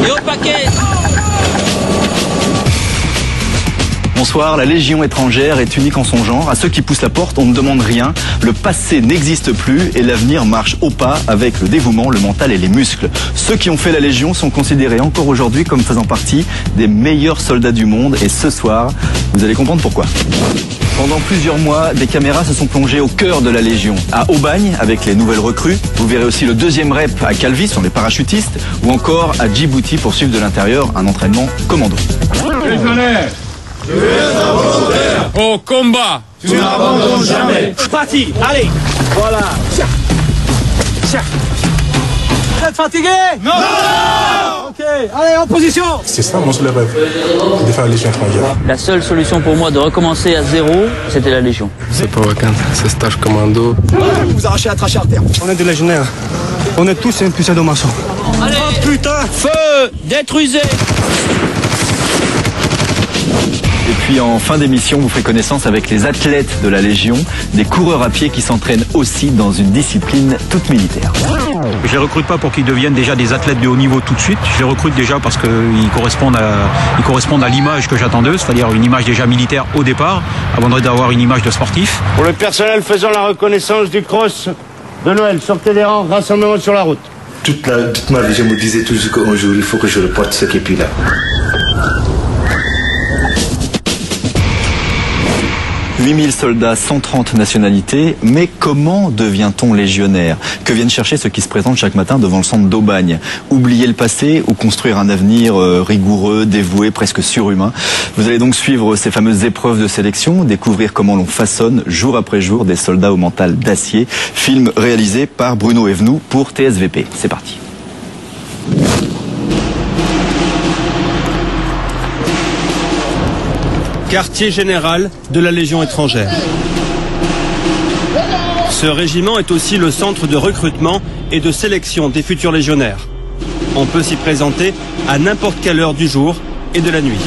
Et au paquet. Bonsoir, la Légion étrangère est unique en son genre. À ceux qui poussent la porte, on ne demande rien. Le passé n'existe plus et l'avenir marche au pas avec le dévouement, le mental et les muscles. Ceux qui ont fait la Légion sont considérés encore aujourd'hui comme faisant partie des meilleurs soldats du monde. Et ce soir, vous allez comprendre pourquoi. Pendant plusieurs mois, des caméras se sont plongées au cœur de la Légion. À Aubagne, avec les nouvelles recrues. Vous verrez aussi le deuxième rep à Calvi, sur les parachutistes. Ou encore à Djibouti pour suivre de l'intérieur un entraînement commando. Tu es un volontaire. Au combat. Tu n'abandonnes jamais. Parti, allez. Voilà. Vous êtes fatigué? Non. Ok, allez, en position. C'est ça mon seul rêve, de faire la Légion étrangère. La seule solution pour moi de recommencer à zéro, c'était la Légion. C'est pas Wakanda, c'est stage commando. Vous arrachez la trachée artère. On est des légionnaires. On est tous un putain de maçon. Allez, oh putain. Feu, détruisez. Et puis en fin d'émission, vous ferez connaissance avec les athlètes de la Légion, des coureurs à pied qui s'entraînent aussi dans une discipline toute militaire. Je les recrute pas pour qu'ils deviennent déjà des athlètes de haut niveau tout de suite. Je les recrute déjà parce qu'ils correspondent à l'image que j'attends d'eux, c'est-à-dire une image déjà militaire au départ, avant d'avoir une image de sportif. Pour le personnel faisant la reconnaissance du cross de Noël, sortez des rangs, rassemblement sur la route. Toute ma vie, je me disais toujours qu'un jour, il faut que je reporte ce képi-là. 8000 soldats, 130 nationalités, mais comment devient-on légionnaire? Que viennent chercher ceux qui se présentent chaque matin devant le centre d'Aubagne? Oublier le passé ou construire un avenir rigoureux, dévoué, presque surhumain? Vous allez donc suivre ces fameuses épreuves de sélection, découvrir comment l'on façonne jour après jour des soldats au mental d'acier. Film réalisé par Bruno Evenou pour TSVP. C'est parti. Quartier général de la Légion étrangère. Ce régiment est aussi le centre de recrutement et de sélection des futurs légionnaires. On peut s'y présenter à n'importe quelle heure du jour et de la nuit.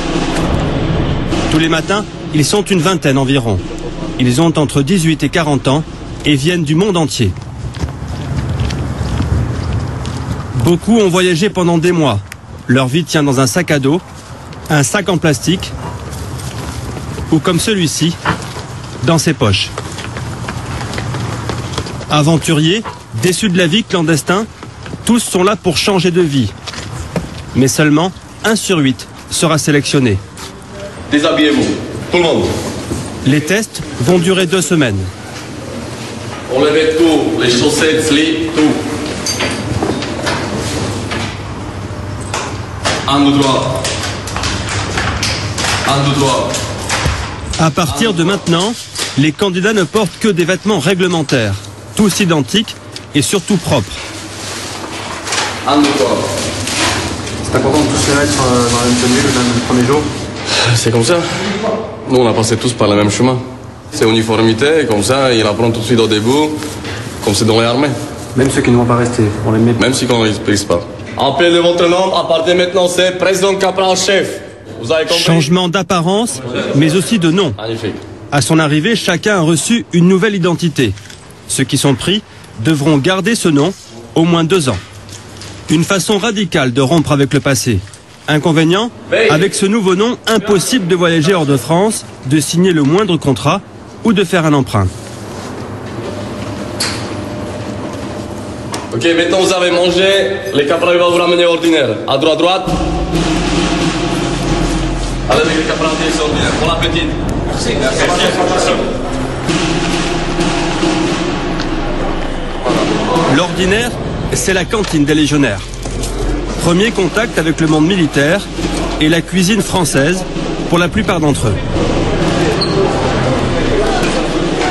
Tous les matins, ils sont une vingtaine environ. Ils ont entre 18 et 40 ans et viennent du monde entier. Beaucoup ont voyagé pendant des mois. Leur vie tient dans un sac à dos, un sac en plastique, ou comme celui-ci, dans ses poches. Aventuriers, déçus de la vie, clandestins, tous sont là pour changer de vie. Mais seulement 1 sur 8 sera sélectionné. Déshabillez-vous, tout le monde. Les tests vont durer 2 semaines. Enlevez tout, les chaussettes, slip, tout. 1, 2, 3. 1, 2, 3. À partir de maintenant, les candidats ne portent que des vêtements réglementaires, tous identiques et surtout propres. 1, 2, 3. C'est important de tous se mettre dans la même tenue le premier jour. C'est comme ça. Nous, on a passé tous par le même chemin. C'est uniformité, comme ça, il apprend tout de suite au début, comme c'est dans les armées. Même ceux qui ne vont pas rester, on les met. Même si on ne les prise pas. Appelez votre nom, à partir de maintenant, c'est président capral chef. Vous avez compris? Changement d'apparence, mais aussi de nom. Magnifique. À son arrivée, chacun a reçu une nouvelle identité. Ceux qui sont pris devront garder ce nom au moins 2 ans. Une façon radicale de rompre avec le passé. Inconvénient, avec ce nouveau nom, impossible de voyager hors de France, de signer le moindre contrat ou de faire un emprunt. Ok, maintenant vous avez mangé, les caprals vont vous ramener ordinaire. À droite. Allez, les caprals ordinaire. Bon appétit. Merci. L'ordinaire, c'est la cantine des légionnaires. Premier contact avec le monde militaire et la cuisine française pour la plupart d'entre eux.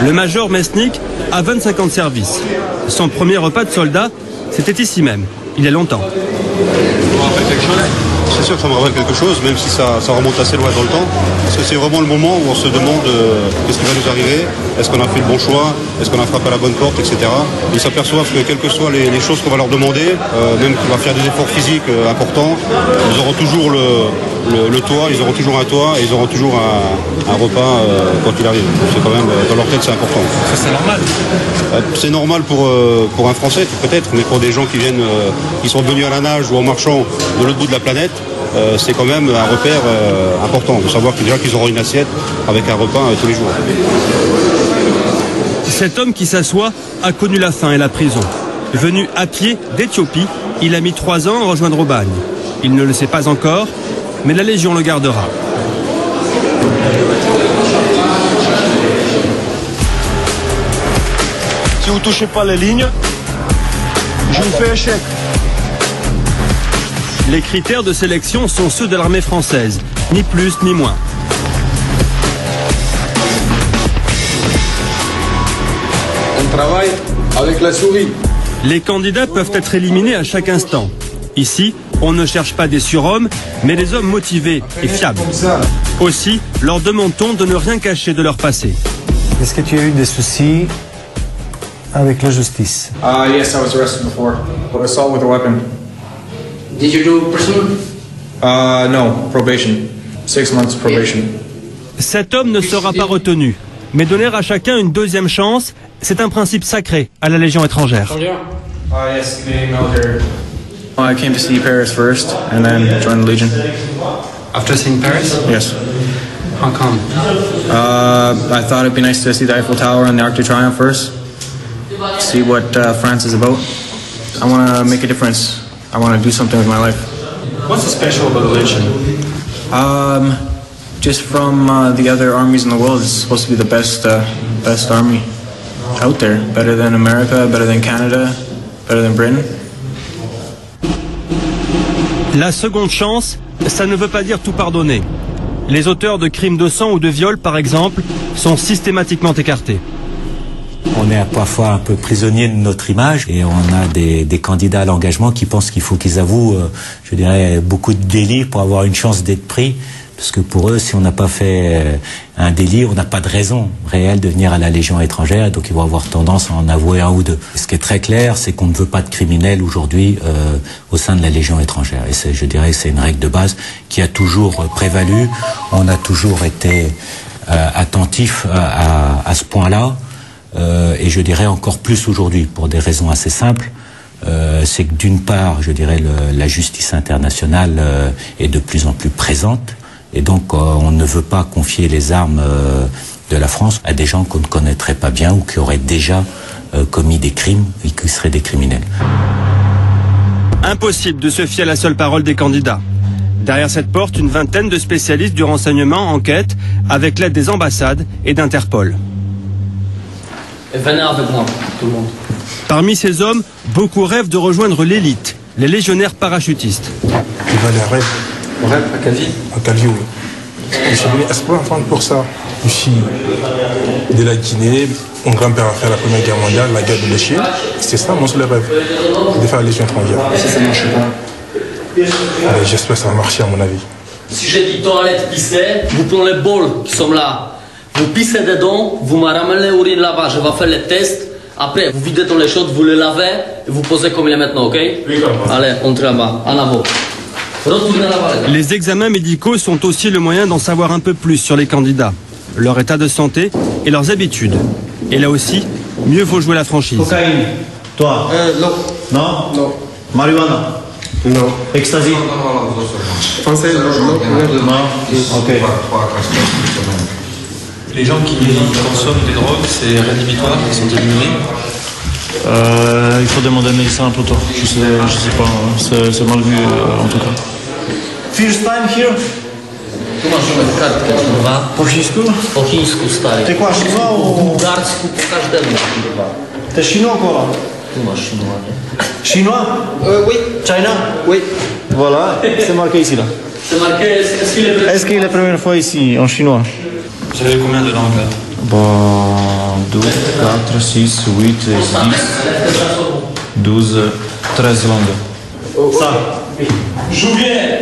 Le major Mesnik a 25 ans de service. Son premier repas de soldat, c'était ici même, il y a longtemps. C'est sûr que ça me rappelle quelque chose, même si ça remonte assez loin dans le temps. Parce que c'est vraiment le moment où on se demande qu'est-ce qui va nous arriver, est-ce qu'on a fait le bon choix, est-ce qu'on a frappé à la bonne porte, etc. Ils s'aperçoivent que quelles que soient les choses qu'on va leur demander, même qu'on va faire des efforts physiques importants, ils auront toujours le toit, ils auront toujours un toit et ils auront toujours un repas quand il arrive. C'est quand même, dans leur tête, c'est important. Ça, c'est normal. C'est normal pour un Français, peut-être, mais pour des gens qui viennent, qui sont venus à la nage ou en marchant de l'autre bout de la planète, c'est quand même un repère important de savoir qu'ils auront une assiette avec un repas tous les jours. Cet homme qui s'assoit a connu la faim et la prison. Venu à pied d'Éthiopie, il a mis 3 ans à rejoindre Aubagne. Il ne le sait pas encore, mais la Légion le gardera. Si vous ne touchez pas les lignes, je vous fais échec. Les critères de sélection sont ceux de l'armée française, ni plus ni moins. On travaille avec la souris. Les candidats peuvent être éliminés à chaque instant. Ici, on ne cherche pas des surhommes, mais des hommes motivés et fiables. Aussi, leur demande-t-on de ne rien cacher de leur passé. Est-ce que tu as eu des soucis avec la justice? Yes, I was arrested before. But assault with a weapon. Did you do prison? No, probation. 6 months probation. Cet homme ne sera pas retenu, mais donner à chacun une deuxième chance, c'est un principe sacré à la Légion étrangère. Yes, Canadian military. I came to see Paris first, and then joined the Legion. After seeing Paris? Yes. How come? I thought it'd be nice to see the Eiffel Tower and the Arc de Triomphe first. See what France is about. I want to make a difference. I want to do something with my life. What's so special about the Legion? Just from the other armies in the world, it's supposed to be the best army out there. Better than America, better than Canada, better than Britain. La seconde chance, ça ne veut pas dire tout pardonner. Les auteurs de crimes de sang ou de viol, par exemple, sont systématiquement écartés. On est parfois un peu prisonnier de notre image et on a des candidats à l'engagement qui pensent qu'il faut qu'ils avouent, je dirais, beaucoup de délits pour avoir une chance d'être pris. Parce que pour eux, si on n'a pas fait un délit, on n'a pas de raison réelle de venir à la Légion étrangère. Donc ils vont avoir tendance à en avouer un ou deux. Ce qui est très clair, c'est qu'on ne veut pas de criminels aujourd'hui au sein de la Légion étrangère. Et je dirais que c'est une règle de base qui a toujours prévalu. On a toujours été attentif à ce point-là. Et je dirais encore plus aujourd'hui, pour des raisons assez simples. C'est que d'une part, je dirais, la justice internationale est de plus en plus présente. Et donc, on ne veut pas confier les armes de la France à des gens qu'on ne connaîtrait pas bien ou qui auraient déjà commis des crimes et qui seraient des criminels. Impossible de se fier à la seule parole des candidats. Derrière cette porte, une vingtaine de spécialistes du renseignement enquêtent avec l'aide des ambassades et d'Interpol. Venez avec moi, tout le monde. Parmi ces hommes, beaucoup rêvent de rejoindre l'élite, les légionnaires parachutistes. Tu vas les rêves. Rêve à Calvi? À Calvi, oui. Je suis venu exprès pour ça. Je suis de la Guinée. Mon grand-père a fait la Première Guerre mondiale, la guerre de l'Échelle. C'est ça mon seul rêve, de faire la Légion étrangère. Et si ça ne marche pas? J'espère que ça va marcher à mon avis. Si j'ai dit toilette pisser, vous prenez les bols qui sont là. Vous pissez dedans, vous me ramenez l'urine là-bas, je vais faire les tests. Après, vous videz dans les chaudes, vous les lavez et vous posez comme il est maintenant, ok? Oui, comme ça. Allez, entrez là-bas, en avant. Retournez là-bas. Les examens médicaux sont aussi le moyen d'en savoir un peu plus sur les candidats, leur état de santé et leurs habitudes. Et là aussi, mieux vaut jouer la franchise. Cocaïne. Toi? Non. Non? Non. Marijuana? Non. Ecstasy? Français? Non. Ok. Les gens qui consomment des drogues, c'est rédhibitoire, ils sont diminués. Il faut demander un médecin plutôt. Je sais pas, hein. C'est mal vu en tout cas. First time here? Tu masz kartkę, kurwa. Po chińsku? Po chińsku, stary. Ty kłasz chinois Po ou... bułgarsku, po każdemu, kurwa. T'es chinois quoi? Tu masz chinois, nie? Chinois? Oui. China? Oui. Voilà, c'est marqué ici là. C'est marqué, est-ce qu'il est la première fois ici, en chinois? Vous avez combien de langues là? Bon, 12, 4, 6, 8, 10, 12, 13 langues. Ça. Żółwie!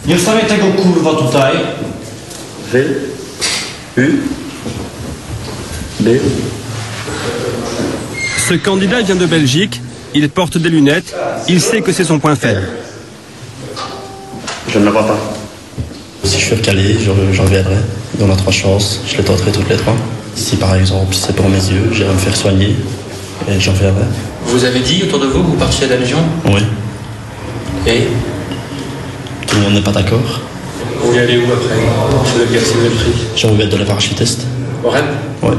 Nie wstawiaj tego kurwa tutaj. Wy? B. Ce candidat vient de Belgique, il porte des lunettes, il sait que c'est son point faible. Je ne le vois pas. Si je suis recalé, j'en reviendrai. On a 3 chances, je les tenterai toutes les 3. Si par exemple c'est pour mes yeux, j'irai me faire soigner et j'en reviendrai. Vous avez dit autour de vous que vous partiez à la Légion? Oui. Et tout le monde n'est pas d'accord. vous y allez où après? Sur le si vous êtes pris? J'ai envie d'être de la parachutiste. Au REP? Oui.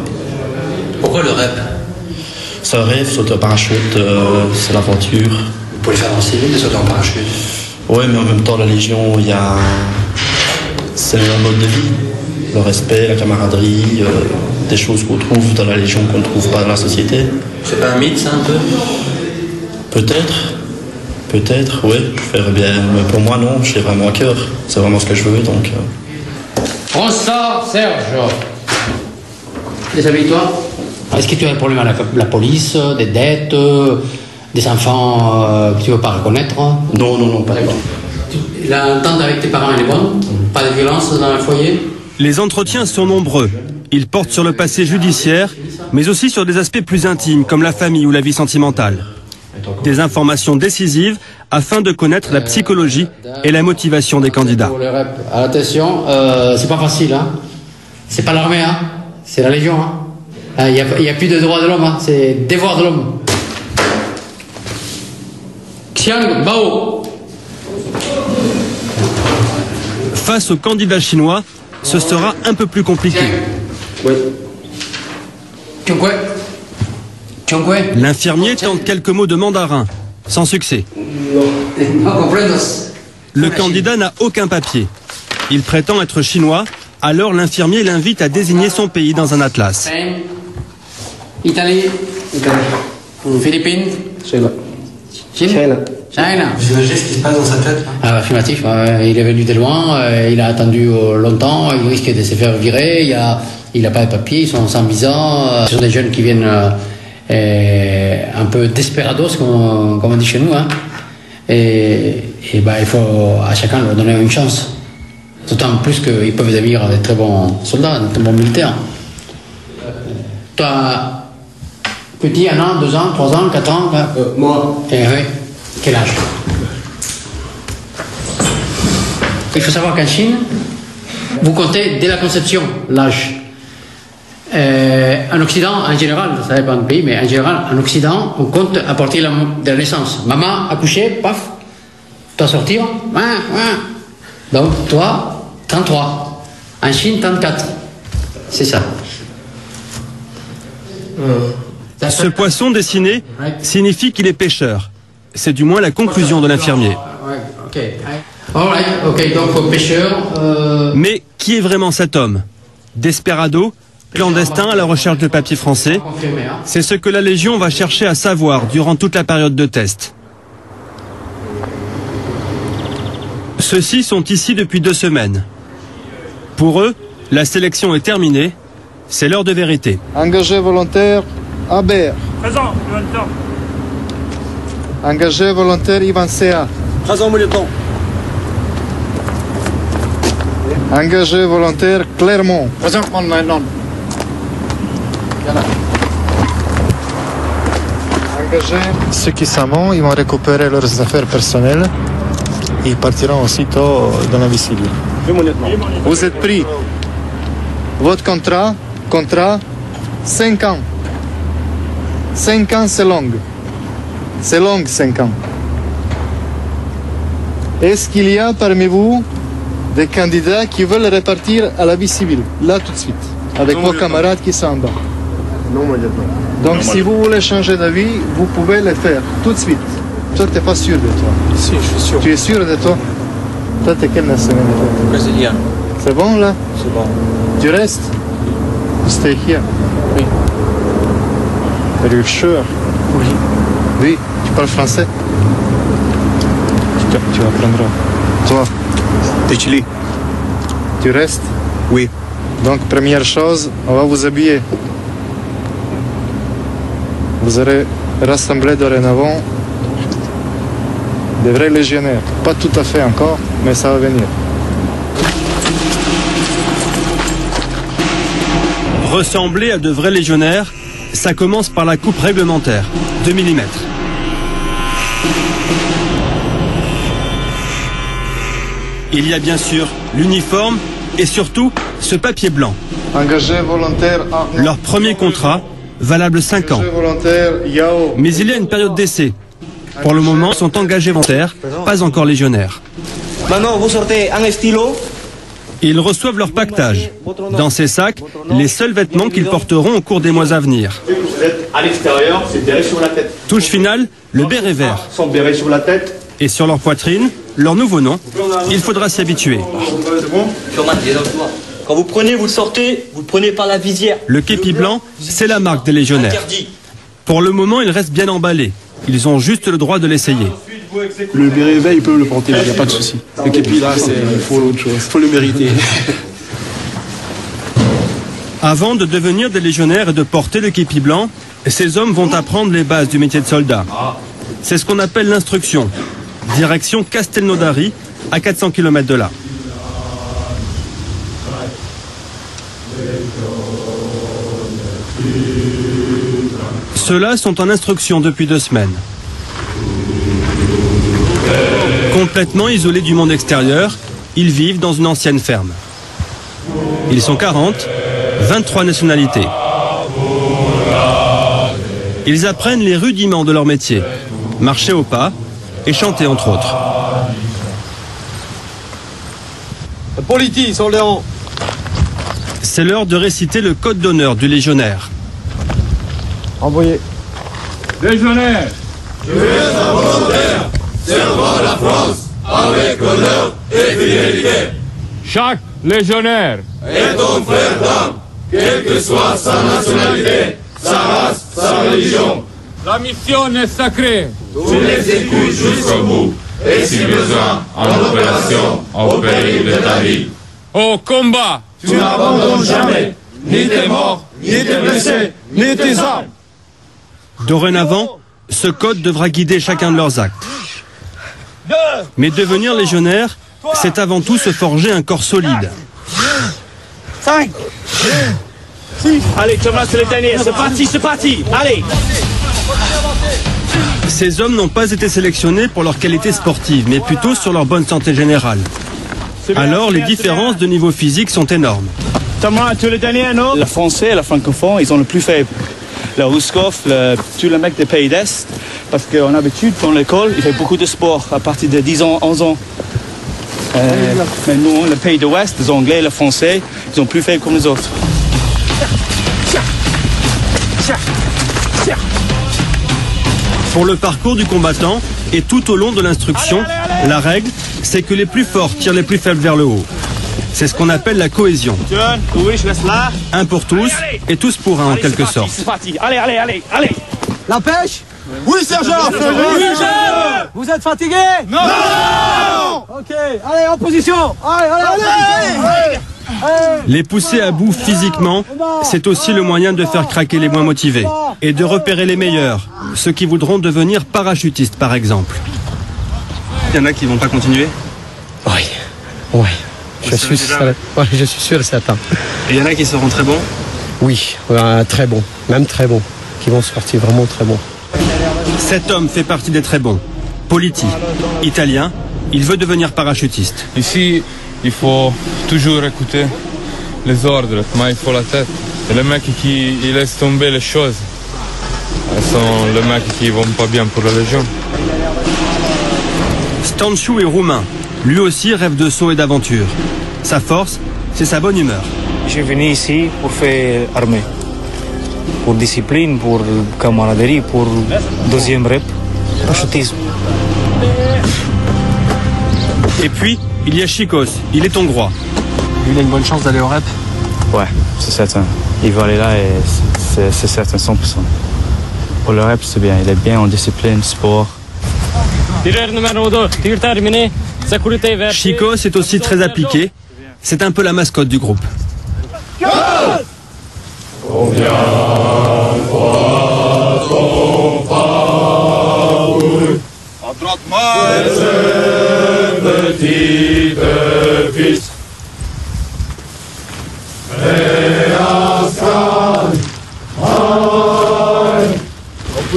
Pourquoi le REP? C'est un rêve, sauter en parachute, c'est l'aventure. Vous pouvez le faire en civil, sauter en parachute? Oui, mais en même temps, la Légion, c'est un mode de vie. Le respect, la camaraderie, des choses qu'on trouve dans la Légion qu'on ne trouve pas dans la société. C'est pas un mythe, ça, un peu? Peut-être, oui, je ferais bien. Mais pour moi, non, je l'ai vraiment à cœur. C'est vraiment ce que je veux, donc... On sort, Serge. Déshabille-toi. Est-ce que tu as un problème avec la police, des dettes, des enfants que tu ne veux pas reconnaître? Non, pas d'accord. L'entente avec tes parents, elle est bonne? Pas de violence dans le foyer? Les entretiens sont nombreux. Ils portent sur le passé judiciaire, mais aussi sur des aspects plus intimes, comme la famille ou la vie sentimentale. Des informations décisives afin de connaître la psychologie et la motivation des candidats. Attention, c'est pas facile, hein. C'est pas l'armée, hein. C'est la Légion, hein. Il n'y a plus de droits de l'homme, hein. C'est devoir de l'homme. Xiang Bao. Face aux candidats chinois, ce sera un peu plus compliqué. Oui. L'infirmier tente quelques mots de mandarin, sans succès. Le candidat n'a aucun papier. Il prétend être chinois, alors l'infirmier l'invite à désigner son pays dans un atlas. Italie. Philippines. Chine. Vous imaginez ce qui se passe dans sa tête? Affirmatif. Il est venu de loin, il a attendu longtemps, il risque de se faire virer, il n'a pas de papier, ils sont sans visa. Ce sont des jeunes qui viennent un peu desperados, comme on dit chez nous. Hein. Et il faut à chacun leur donner une chance. D'autant plus qu'ils peuvent devenir des très bons soldats, des très bons militaires. Toi, petit, 1 an, 2 ans, 3 ans, 4 ans? Moi. Oui. Quel âge? Il faut savoir qu'en Chine, vous comptez dès la conception l'âge. En Occident, en général, ça dépend du pays, mais en général, en Occident, on compte à partir de la naissance. Maman accouché, paf, toi sortir, donc toi, 33. En Chine, 34. C'est ça. Ce poisson dessiné signifie qu'il est pêcheur. C'est du moins la conclusion de l'infirmier. Donc pêcheur. Mais qui est vraiment cet homme? Desperado, clandestin à la recherche de papiers français. C'est ce que la Légion va chercher à savoir durant toute la période de test. Ceux-ci sont ici depuis 2 semaines. Pour eux, la sélection est terminée. C'est l'heure de vérité. Engagé volontaire, Aber. Présent, lieutenant. Engagé volontaire, Ivan Sea. Présent, mon lieutenant. Engagé volontaire, Clermont. Présent, mon lieutenant. Engagé. Ceux qui s'en vont, ils vont récupérer leurs affaires personnelles. Ils partiront aussitôt dans la vie civile. Vous êtes pris. Votre contrat, 5 ans. 5 ans, c'est long. C'est long, 5 ans. Est-ce qu'il y a parmi vous des candidats qui veulent repartir à la vie civile, là tout de suite, avec vos camarades qui sont en bas? Non, mon lieutenant. Donc si vous voulez changer d'avis, vous pouvez le faire tout de suite. Toi, tu n'es pas sûr de toi? Si, je suis sûr. Tu es sûr de toi? Toi, tu es quelle nationalité? Brésilien. C'est bon, là? C'est bon. Tu restes? You stay here? Oui. Are you sure? Oui. Oui. Tu parles français? Tu apprendras. Toi? Chili. Tu restes? Oui. Donc, première chose, on va vous habiller. Vous aurez rassemblé dorénavant des vrais légionnaires. Pas tout à fait encore, mais ça va venir. Ressembler à de vrais légionnaires, ça commence par la coupe réglementaire, 2 mm. Il y a bien sûr l'uniforme et surtout ce papier blanc. Engagé volontaire. Leur premier contrat, valable 5 ans. Mais il y a une période d'essai. Pour le moment, ils sont engagés volontaires, pas encore légionnaires. Maintenant, vous sortez un stylo. Ils reçoivent leur pactage. Dans ces sacs, les seuls vêtements qu'ils porteront au cours des mois à venir. Vous êtes à l'extérieur, c'est béret sur la tête. Touche finale, le béret vert. Sans béret sur la tête. Et sur leur poitrine, leur nouveau nom. Il faudra s'y habituer. Quand vous prenez, vous le sortez, vous le prenez par la visière. Le képi blanc, c'est la marque des légionnaires. Pour le moment, ils restent bien emballés. Ils ont juste le droit de l'essayer. Le béret vert, il peut le porter, il n'y a pas de souci. Le képi là, il faut autre chose. Il faut le mériter. Avant de devenir des légionnaires et de porter le képi blanc, ces hommes vont apprendre les bases du métier de soldat. C'est ce qu'on appelle l'instruction. Direction Castelnaudary, à 400 km de là. Ceux-là sont en instruction depuis 2 semaines. Complètement isolés du monde extérieur, ils vivent dans une ancienne ferme. Ils sont 40, 23 nationalités. Ils apprennent les rudiments de leur métier, marcher au pas et chanter entre autres. Politi, Soléon. C'est l'heure de réciter le code d'honneur du légionnaire. Envoyé. Légionnaire, je vais un volontaire, servant la France avec honneur et fidélité. Chaque légionnaire est ton frère d'âme, quelle que soit sa nationalité, sa race, sa religion. La mission est sacrée. Tu l'exécutes jusqu'au bout, et si besoin, en opération, au péril de ta vie. Au combat, tu n'abandonnes jamais, ni tes morts, ni tes blessés, ni tes armes. Dorénavant, ce code devra guider chacun de leurs actes. Mais devenir légionnaire, c'est avant tout se forger un corps solide. 5, 6. Allez, Thomas, c'est le dernier. C'est parti. Allez. Ces hommes n'ont pas été sélectionnés pour leur qualité sportive, mais plutôt sur leur bonne santé générale. Alors, les différences de niveau physique sont énormes. Thomas, tu es le dernier, non? Le français et le francophone, ils ont le plus faible. Le Rouskov, tous les mecs des pays d'Est, parce qu'en habitude, dans l'école, ils font beaucoup de sport à partir de 10 ans, 11 ans. Mais nous, le pays de l'Ouest, les Anglais, les Français, ils sont plus faibles comme les autres. Pour le parcours du combattant et tout au long de l'instruction, la règle, c'est que les plus forts tirent les plus faibles vers le haut. C'est ce qu'on appelle la cohésion. Un pour tous et tous pour un en quelque sorte. C'est parti. Allez. La pêche? Oui, sergent. Vous êtes fatigué? Non. Ok, allez, en position. Allez. Les pousser à bout physiquement, c'est aussi le moyen de faire craquer les moins motivés et de repérer les meilleurs, ceux qui voudront devenir parachutistes par exemple. Il y en a qui vont pas continuer? Oui. Je suis sûr et certain. Et il y en a qui seront très bons? Oui, très bons, même très bons, qui vont sortir vraiment très bons. Cet homme fait partie des très bons. Politi, italien, il veut devenir parachutiste. Ici, il faut toujours écouter les ordres, mais il faut la tête. Et les mecs qui laissent tomber les choses, ce sont les mecs qui vont pas bien pour la Légion. Stanciu est roumain. Lui aussi rêve de saut et d'aventure. Sa force, c'est sa bonne humeur. Je suis venu ici pour faire armée. Pour discipline, pour camaraderie, pour deuxième rep, parachutisme. Et puis, il y a Chicos, il est hongrois. Il a une bonne chance d'aller au rep? Ouais, c'est certain. Il va aller là et c'est certain, 100%. Pour le rep, c'est bien. Il est bien en discipline, sport. Chicos est aussi très appliqué. C'est un peu la mascotte du groupe.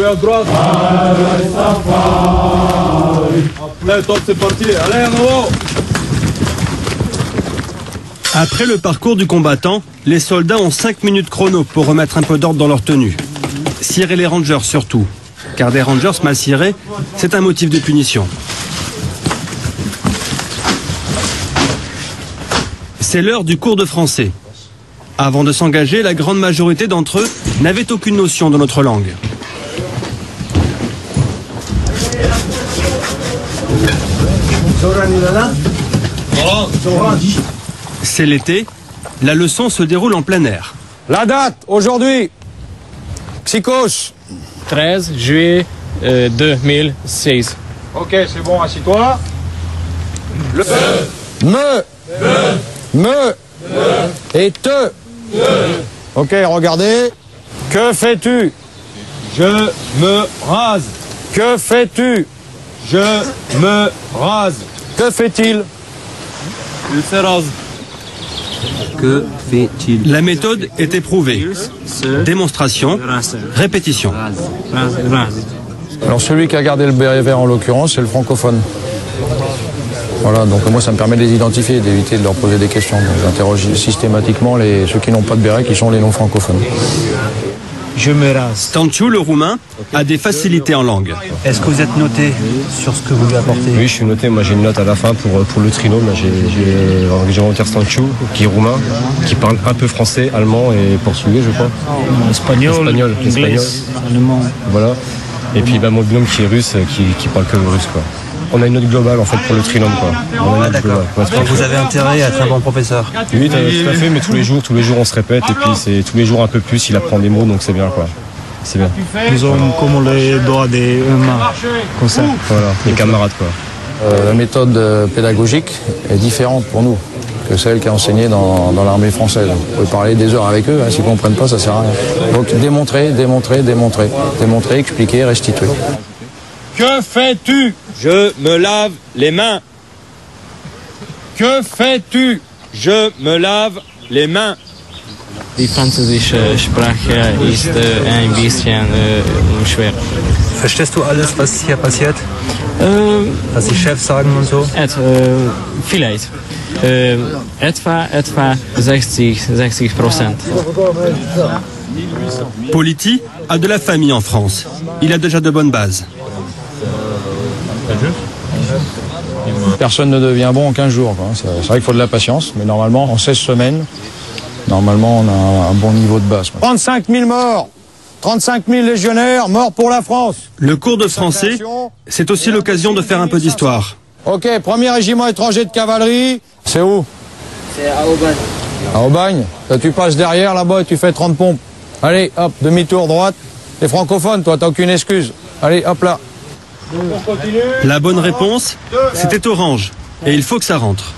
À droite. Allez, top, c'est parti. Allez, en haut. Après le parcours du combattant, les soldats ont 5 minutes chrono pour remettre un peu d'ordre dans leur tenue. Cirer les rangers surtout, car des rangers mal cirés, c'est un motif de punition. C'est l'heure du cours de français. Avant de s'engager, la grande majorité d'entre eux n'avaient aucune notion de notre langue. C'est l'été, la leçon se déroule en plein air. La date, aujourd'hui, Psychos. 13 juillet 2006. Ok, c'est bon, assis-toi. Me et te. Ok, regardez. Que fais-tu? Je me rase. Que fais-tu? Je me rase. Que fait-il? Il se rase. Que fait-il? La méthode est éprouvée. Démonstration, répétition. Alors celui qui a gardé le béret vert en l'occurrence, c'est le francophone. Voilà, donc moi ça me permet de les identifier, d'éviter de leur poser des questions. Donc j'interroge systématiquement ceux qui n'ont pas de béret, qui sont les non francophones. Je me rase. Stanciu, le roumain, a des facilités en langue. Est-ce que vous êtes noté sur ce que vous lui apportez? Oui, je suis noté. Moi, j'ai une note à la fin pour le trinôme. J'ai volontaire Stanciu, qui est roumain, qui parle un peu français, allemand et portugais, je crois. Espagnol, allemand. Voilà. Et puis mon binôme qui est russe, qui parle que le russe, quoi. On a une note globale en fait pour le trinôme, quoi. Ah d'accord. Donc vous avez intérêt à être un bon professeur. Oui, tout à fait, mais tous les jours on se répète et puis c'est tous les jours un peu plus, il apprend des mots, donc c'est bien, quoi. C'est bien. Nous avons comme les doigts des mains, comme ça. Voilà, les camarades, quoi. La méthode pédagogique est différente pour nous que celle qui est enseignée dans l'armée française. Vous pouvez parler des heures avec eux, hein, s'ils ne comprennent pas, ça sert à rien. Donc démontrer, expliquer, restituer. Que fais-tu? Je me lave les mains. Que fais-tu? Je me lave les mains. Die französische Sprache ist ein bisschen schwer. Verstehst du alles, was hier passiert? Was die Chefs sagen und so? Vielleicht. Etwa 60%. Politi a de la famille en France. Il a déjà de bonnes bases. Personne ne devient bon en 15 jours. C'est vrai qu'il faut de la patience, mais normalement, en 16 semaines, normalement, on a un bon niveau de base. 35 000 morts, 35 000 légionnaires morts pour la France. Le cours de français, c'est aussi l'occasion de faire un peu d'histoire. Ok, premier régiment étranger de cavalerie. C'est où? C'est à Aubagne. À Aubagne. Là, tu passes derrière là-bas et tu fais 30 pompes. Allez, hop, demi-tour droite. T'es francophone, toi, t'as aucune excuse. Allez, hop là. La bonne réponse, c'était orange. Et il faut que ça rentre.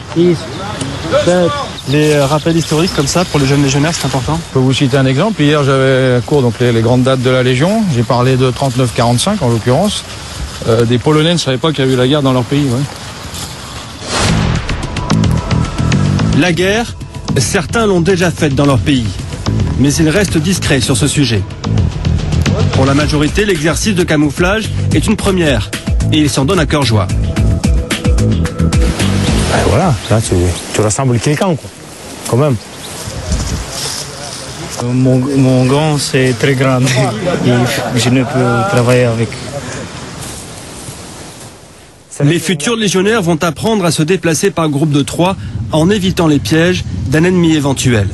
Les rappels historiques comme ça pour les jeunes légionnaires, c'est important. Je peux vous citer un exemple. Hier, j'avais un cours, donc les grandes dates de la Légion. J'ai parlé de 39-45 en l'occurrence. Des Polonais ne savaient pas qu'il y avait eu la guerre dans leur pays. Ouais. La guerre, certains l'ont déjà faite dans leur pays. Mais ils restent discrets sur ce sujet. Pour la majorité, l'exercice de camouflage est une première. Et ils s'en donnent à cœur joie. Voilà, là tu ressembles à quelqu'un, quoi. Quand même. Mon gant, c'est très grand. Et je ne peux travailler avec. Les futurs légionnaires vont apprendre à se déplacer par groupe de 3 en évitant les pièges d'un ennemi éventuel.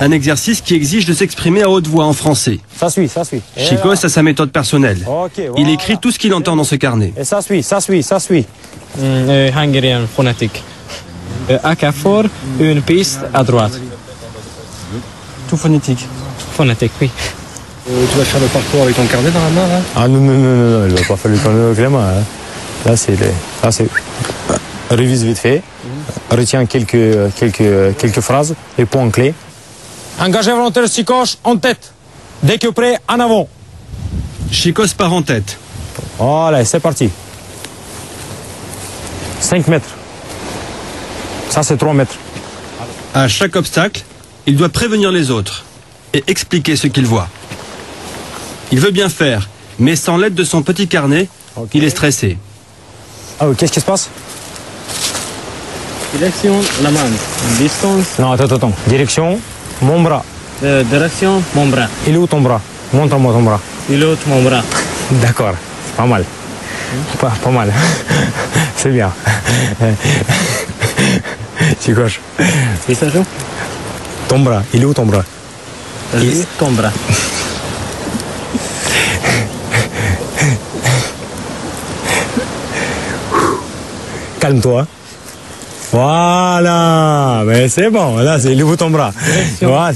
Un exercice qui exige de s'exprimer à haute voix en français. Ça suit. Chicos a sa méthode personnelle. Okay, voilà. Il écrit tout ce qu'il entend dans ce carnet. Et ça suit. Hungarian phonétique. Akafor, une piste à droite. Tout phonétique. Phonétique, oui. Tu vas faire le parcours avec ton carnet dans la main, là? Ah non, il ne va pas faire le carnet avec les mains. Hein. Là, c'est révise vite fait. Retiens quelques phrases, les points clés. Engagé volontaire Chicos en tête. Dès que prêt, en avant. Chicos part en tête. Voilà, c'est parti. 5 mètres. Ça, c'est 3 mètres. À chaque obstacle, il doit prévenir les autres et expliquer ce qu'il voit. Il veut bien faire, mais sans l'aide de son petit carnet, il est stressé. Ah oui, qu'est-ce qui se passe? Direction, la main. Distance. Non, attends. Direction, mon bras. Direction, mon bras. Il est où ton bras? Montre-moi ton bras. Il est où mon bras? D'accord, c'est pas mal. Pas mal. C'est bien. Tu coches. Et ça joue? Ton bras, il est où ton bras? Ton bras. Calme-toi. Voilà, mais c'est bon, là c'est le bout ton bras. Voilà,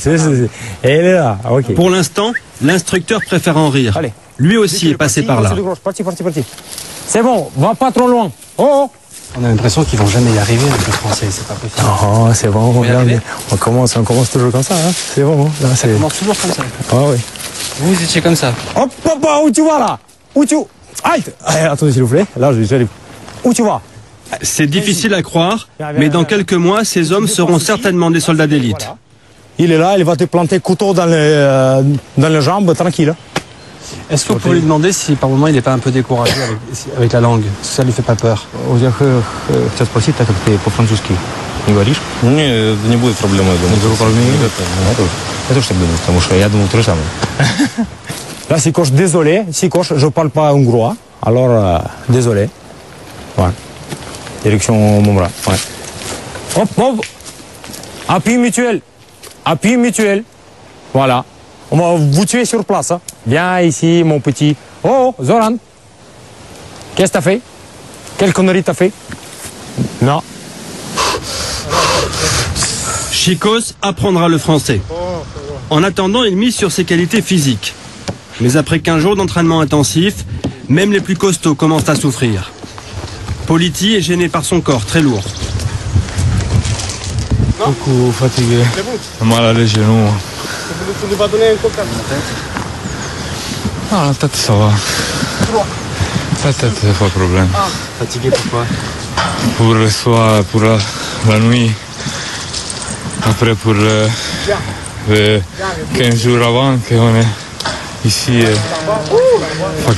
elle est là, ok. Pour l'instant, l'instructeur préfère en rire. Allez. Lui aussi est passé par là. Parti. C'est bon, va pas trop loin. Oh. On a l'impression qu'ils vont jamais y arriver avec le français, c'est pas possible. Oh, c'est bon, là, on commence toujours comme ça, hein. C'est bon, là c'est. On commence toujours comme ça. Ah oui. Vous étiez comme ça. Hop, papa, où tu vas là? Où tu. Halte. Attendez s'il vous plaît, là je vais. Où tu vas? C'est difficile à croire, mais dans quelques mois, ces hommes seront certainement des soldats d'élite. Il est là, il va te planter couteau dans les jambes, tranquille. Est-ce que vous pouvez lui demander si par moment il n'est pas un peu découragé avec la langue? Ça lui fait pas peur? Сейчас спросить, так как ты по-французски не говоришь? Не будет проблем, я думаю. Не будет проблем? Я тоже так думаю, потому что я думал то же самое. Là, si coche, désolé, si coche, je parle pas hongrois, alors désolé. Ouais. Direction mon bras. Ouais. Hop. Appui mutuel. Voilà. On va vous tuer sur place. Hein. Viens ici, mon petit. Oh, Zoran. Qu'est-ce que t'as fait? Quelle connerie t'as fait? Non. Chicos apprendra le français. En attendant, il mise sur ses qualités physiques. Mais après 15 jours d'entraînement intensif, même les plus costauds commencent à souffrir. Politi est gêné par son corps, très lourd. Beaucoup fatigué. Mal à les genoux. Tu nous vas donner un coca. Ah, la tête, ça va. La tête, c'est pas de problème. Fatigué pourquoi? Pour le soir, pour la nuit. Après, pour 15 jours avant qu'on est ici,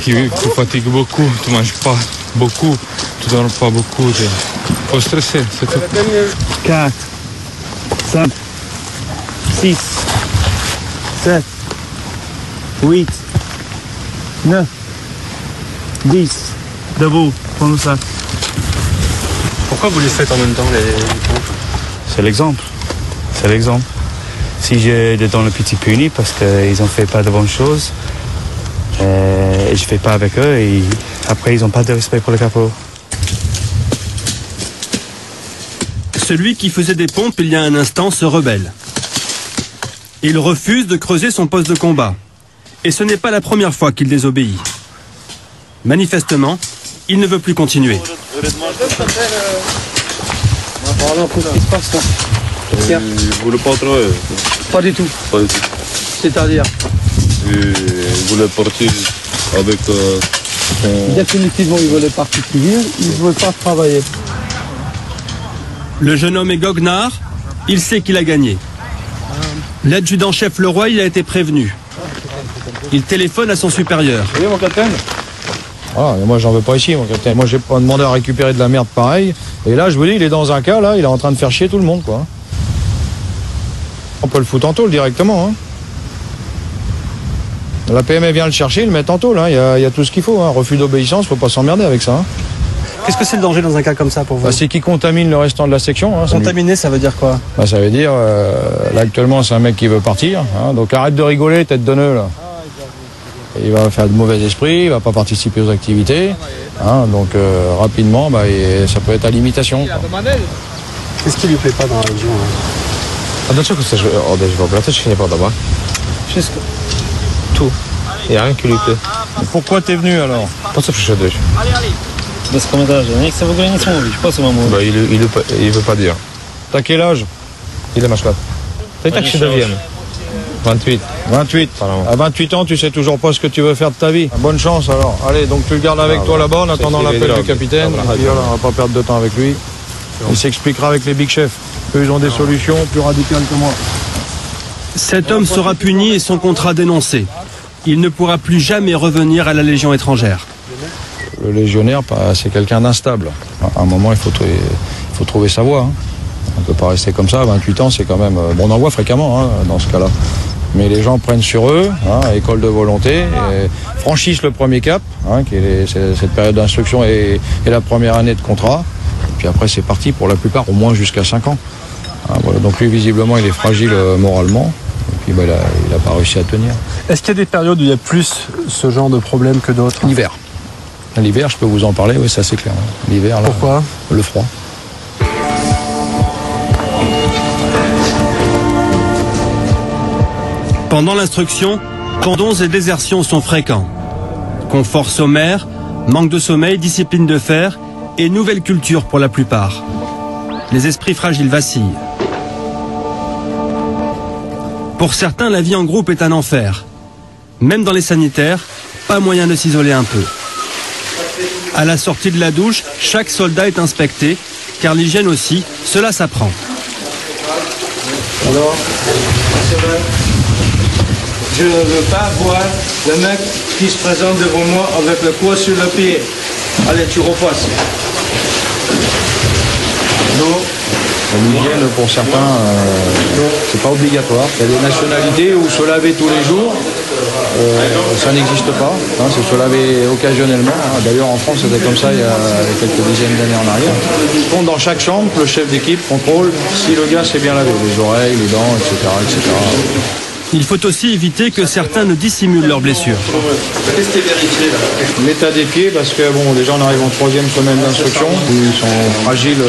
tu fatigues beaucoup, tu manges pas beaucoup, tu dors pas beaucoup, tu faut stresser, c'est tout. 4, 5, 6, 7, 8, 9, 10. Debout, prends ça. Pourquoi vous les faites en même temps les pompes? C'est l'exemple. C'est l'exemple. Si j'ai dans le petit puni parce qu'ils n'ont fait pas de bonnes choses, et je fais pas avec eux, et après ils n'ont pas de respect pour le capot. Celui qui faisait des pompes il y a un instant se rebelle. Il refuse de creuser son poste de combat. Et ce n'est pas la première fois qu'il désobéit. Manifestement, il ne veut plus continuer. On va parler un peu de ce qui se passe là. Il voulait pas travailler. Pas du tout. Pas du tout. C'est-à-dire Il voulait partir avec son... Définitivement, il voulait partir civil, il ne voulait pas travailler. Le jeune homme est goguenard, il sait qu'il a gagné. L'adjudant-chef Leroy, il a été prévenu. Il téléphone à son supérieur. Oui, mon capitaine. Voilà, et moi j'en veux pas ici, mon capitaine. Moi j'ai pas demandé à récupérer de la merde pareil. Et là je vous dis, il est dans un cas là, il est en train de faire chier tout le monde quoi. On peut le foutre en tôle directement. Hein. La PME vient le chercher, il le met en tôle. Hein. Il y a tout ce qu'il faut. Hein. Refus d'obéissance, faut pas s'emmerder avec ça. Hein. Qu'est-ce que c'est le danger dans un cas comme ça pour vous? C'est qu'il contamine le restant de la section. Hein. Contaminer, ça veut dire quoi? Ça veut dire, là actuellement c'est un mec qui veut partir. Hein. Donc arrête de rigoler, tête de nœud là. Il va faire de mauvais esprits, il va pas participer aux activités. Hein. Donc rapidement, ça peut être à l'imitation. Qu'est-ce qui lui plaît pas dans la région? A dlaczego chcesz odejść w ogóle? Co ci się nie podoba? Wszystko. Tout. Il n'y a rien qui lui plaît. Pourquoi t'es venu alors? Po co przyszedłeś? Bez komentarzy. Nie chcę w ogóle nic mówić. Po co mam mówić? Il veut pas dire. T'as quel âge? Ile masz lat? To i tak się dowiemy. 28. 28. À 28 ans, tu sais toujours pas ce que tu veux faire de ta vie. Bonne chance alors. Allez, donc tu le gardes avec toi là-bas en attendant l'appel du capitaine. Et puis voilà, on va pas perdre de temps avec lui. Il s'expliquera avec les big chefs. Eux, ils ont des solutions plus radicales que moi. Cet homme sera puni et son contrat dénoncé. Il ne pourra plus jamais revenir à la Légion étrangère. Le légionnaire, c'est quelqu'un d'instable. À un moment, il faut trouver sa voie. Hein. On ne peut pas rester comme ça, 28 ans c'est quand même... Bon, on en voit fréquemment hein, dans ce cas-là. Mais les gens prennent sur eux, hein, école de volonté, et franchissent le premier cap, hein, qui est cette période d'instruction et la première année de contrat. Et puis après c'est parti pour la plupart, au moins jusqu'à 5 ans. Hein, voilà. Donc lui visiblement il est fragile moralement. Et puis il n'a pas réussi à tenir. Est-ce qu'il y a des périodes où il y a plus ce genre de problème que d'autres? L'hiver. L'hiver, je peux vous en parler, oui, ça c'est clair. Hein. L'hiver, là. Pourquoi? Le froid. Pendant l'instruction, tendons et désertions sont fréquents. Confort sommaire, manque de sommeil, discipline de fer et nouvelle culture pour la plupart. Les esprits fragiles vacillent. Pour certains, la vie en groupe est un enfer. Même dans les sanitaires, pas moyen de s'isoler un peu. À la sortie de la douche, chaque soldat est inspecté, car l'hygiène aussi, cela s'apprend. Alors, je ne veux pas voir le mec qui se présente devant moi avec le poids sur le pied. Allez, tu repasses. L'hygiène pour certains, c'est pas obligatoire. Il y a des nationalités où se laver tous les jours, ça n'existe pas. Hein, c'est se laver occasionnellement. Hein. D'ailleurs en France c'était comme ça il y a quelques dizaines d'années en arrière. Donc dans chaque chambre, le chef d'équipe contrôle si le gars s'est bien lavé, les oreilles, les dents, etc. etc. Il faut aussi éviter que certains ne dissimulent leurs blessures. Qu'est-ce qui est vérifié là? L'état des pieds, parce que bon, déjà on arrive en 3e semaine d'instruction, ils sont fragiles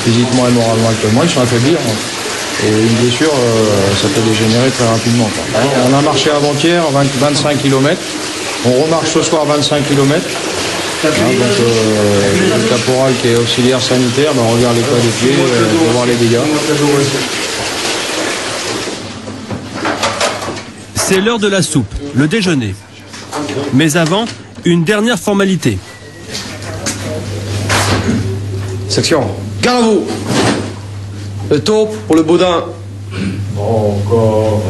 physiquement et moralement actuellement, ils sont affaiblis. Hein. Et une blessure, ça peut dégénérer très rapidement. Quoi. On a marché avant-hier 25 km, on remarche ce soir 25 km. Hein, donc le caporal qui est auxiliaire sanitaire, on regarde l'état des pieds pour voir les dégâts. C'est l'heure de la soupe, le déjeuner. Mais avant, une dernière formalité. Section, garde à vous. Le taupe pour le boudin. Encore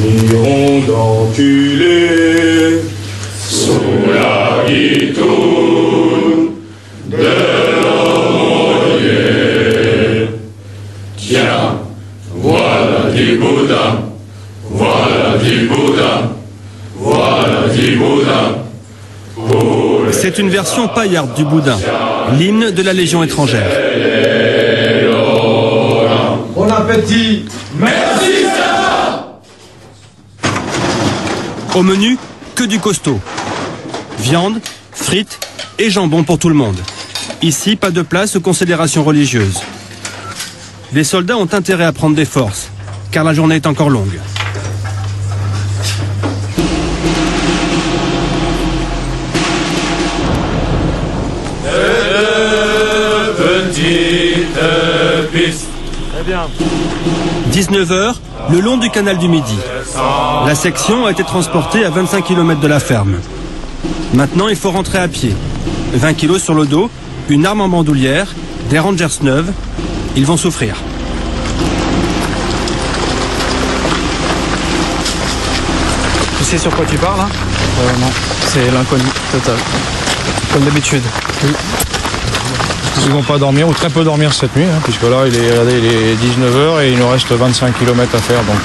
un d'enculé sous la guitoune de l'aumônier. Tiens, voilà du boudin. Voilà du boudin, voilà du boudin. C'est une version paillarde du boudin, l'hymne de la Légion étrangère. Bon appétit. Merci, Sarah. Au menu, que du costaud. Viande, frites et jambon pour tout le monde. Ici, pas de place aux considérations religieuses. Les soldats ont intérêt à prendre des forces, car la journée est encore longue. Très bien. 19h, le long du canal du Midi. La section a été transportée à 25 km de la ferme. Maintenant, il faut rentrer à pied. 20 kg sur le dos, une arme en bandoulière, des Rangers neuves. Ils vont souffrir. Tu sais sur quoi tu parles, hein? Non, c'est l'inconnu total. Comme d'habitude. Oui. Ils ne vont pas dormir ou très peu dormir cette nuit, hein, puisque là il est 19h et il nous reste 25 km à faire. Donc,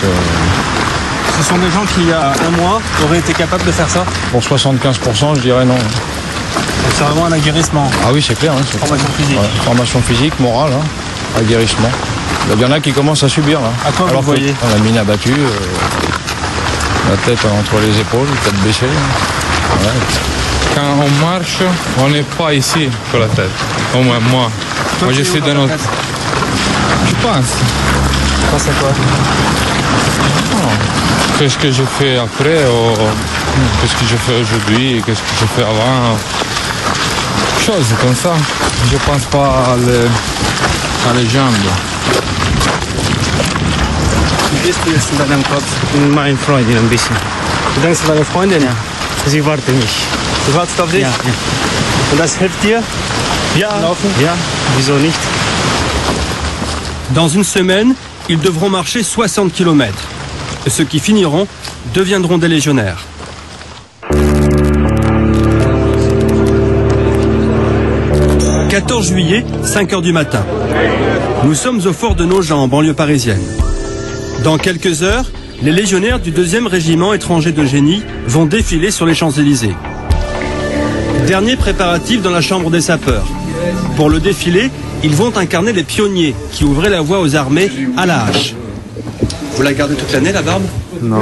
Ce sont des gens qui, il y a un mois, auraient été capables de faire ça? Pour 75%, je dirais non. C'est vraiment un aguerrissement? Ah oui, c'est clair. Hein, formation physique. Ouais, formation physique, morale, hein, aguerrissement. Il y en a qui commencent à subir. Là. À quoi vous voyez? On a mine abattue, la tête entre les épaules, tête baissée. Ouais. Quand on marche, on n'est pas ici sur la tête. Au moins moi. Moi je suis dans notre... Je pense. Tu penses à quoi? Qu'est-ce que je fais après, qu'est-ce que je fais aujourd'hui, qu'est-ce que je fais avant. Choses comme ça. Je pense pas à les jambes. Wie bist du jetzt in deinem Kopf? Meine Freundin ein bisschen. Du denkst an deine Freundin? Ja. Sie wartet mich. Sie wartet auf dich? Ja, ja. Und das hilft dir? Ja, Laufen? ja, wieso nicht? Dans une semaine, ils devront marcher 60 km. Ceux qui finiront deviendront des légionnaires. 14 juillet, 5 h du matin. Nous sommes au fort de Nogent, en banlieue parisienne. Dans quelques heures, les légionnaires du 2e régiment étranger de génie vont défiler sur les Champs-Élysées. Dernier préparatif dans la chambre des sapeurs. Pour le défilé, ils vont incarner les pionniers qui ouvraient la voie aux armées à la hache. Vous la gardez toute l'année, la barbe? Non,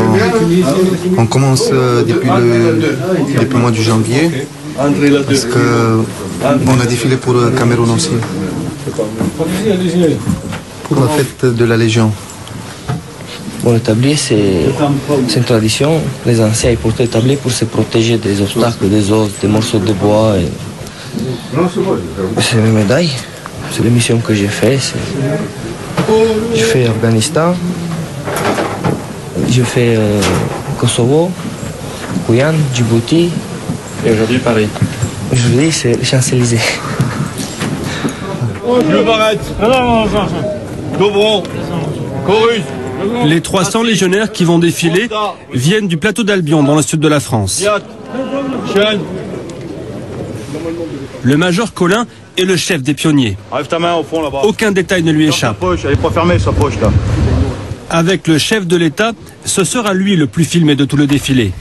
on commence depuis le mois de janvier, parce qu'on a défilé pour le Cameroun aussi, pour la fête de la Légion. Bon, le tablier, c'est une tradition. Les anciens ils portaient le tablier pour se protéger des obstacles, des os, des morceaux de bois. C'est mes médailles. C'est les missions que j'ai faites. J'ai fait Afghanistan, j'ai fait Kosovo, Guyane, Djibouti. Et aujourd'hui, Paris. Aujourd'hui, c'est les Champs-Élysées. Le Barrette, Dobron, Corus. Les 300 légionnaires qui vont défiler viennent du plateau d'Albion, dans le sud de la France. Le major Collin est le chef des pionniers. Enlève ta main au fond là-bas. Aucun détail ne lui échappe. Elle n'est pas fermée sa poche là. Avec le chef de l'État, ce sera lui le plus filmé de tout le défilé.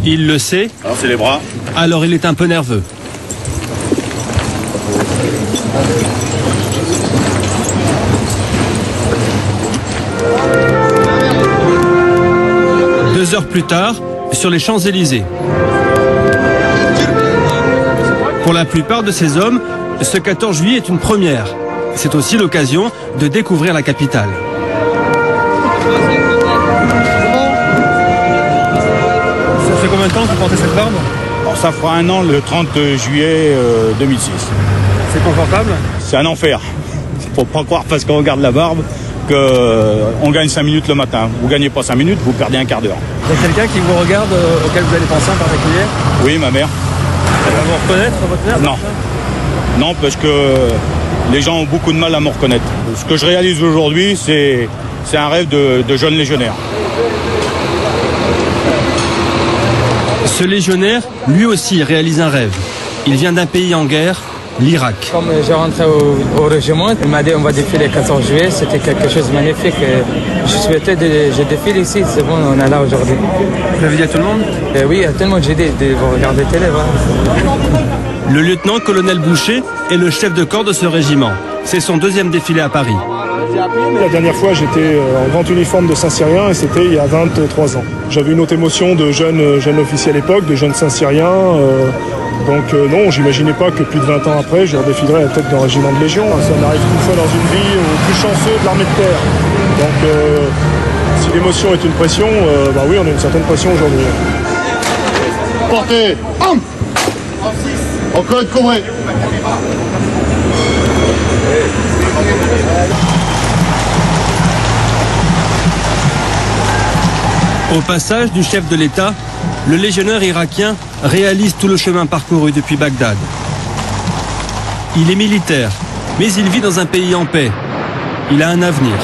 Il le sait. Alors c'est les bras. Alors il est un peu nerveux. Deux heures plus tard, sur les Champs-Élysées. Pour la plupart de ces hommes, ce 14 juillet est une première. C'est aussi l'occasion de découvrir la capitale. Ça fait combien de temps que vous portez cette barbe? Alors ça fera un an, le 30 juillet 2006. C'est confortable? C'est un enfer. Faut pas croire parce qu'on regarde la barbe qu'on gagne 5 minutes le matin. Vous gagnez pas 5 minutes, vous perdez un quart d'heure. Il y a quelqu'un qui vous regarde auquel vous allez penser en particulier? Oui, ma mère. Elle va vous reconnaître, votre mère? Non. Non, parce que les gens ont beaucoup de mal à me reconnaître. Ce que je réalise aujourd'hui, c'est un rêve de jeune légionnaire. Ce légionnaire, lui aussi, réalise un rêve. Il vient d'un pays en guerre, l'Irak. Comme j'ai rentré au régiment, il m'a dit on va défiler le 14 juillet, c'était quelque chose de magnifique. Je souhaitais, je défile ici, c'est bon, on est là aujourd'hui. Vous l'avez dit à tout le monde? Oui, à tout le monde, j'ai dit, vous regardez télé, voilà. Le lieutenant-colonel Boucher est le chef de corps de ce régiment. C'est son 2e défilé à Paris. La dernière fois, j'étais en grand uniforme de Saint-Cyrien et c'était il y a 23 ans. J'avais une autre émotion de jeune officier à l'époque, de jeune Saint-Cyrien. Donc non, j'imaginais pas que plus de 20 ans après, je redéfilerais à la tête d'un régiment de Légion. Ça n'arrive qu'une fois dans une vie aux plus chanceux de l'armée de terre. Donc si l'émotion est une pression, bah oui, on a une certaine pression aujourd'hui. Portez, encore une couvrée. Au passage du chef de l'État, le légionnaire irakien réalise tout le chemin parcouru depuis Bagdad. Il est militaire, mais il vit dans un pays en paix. Il a un avenir.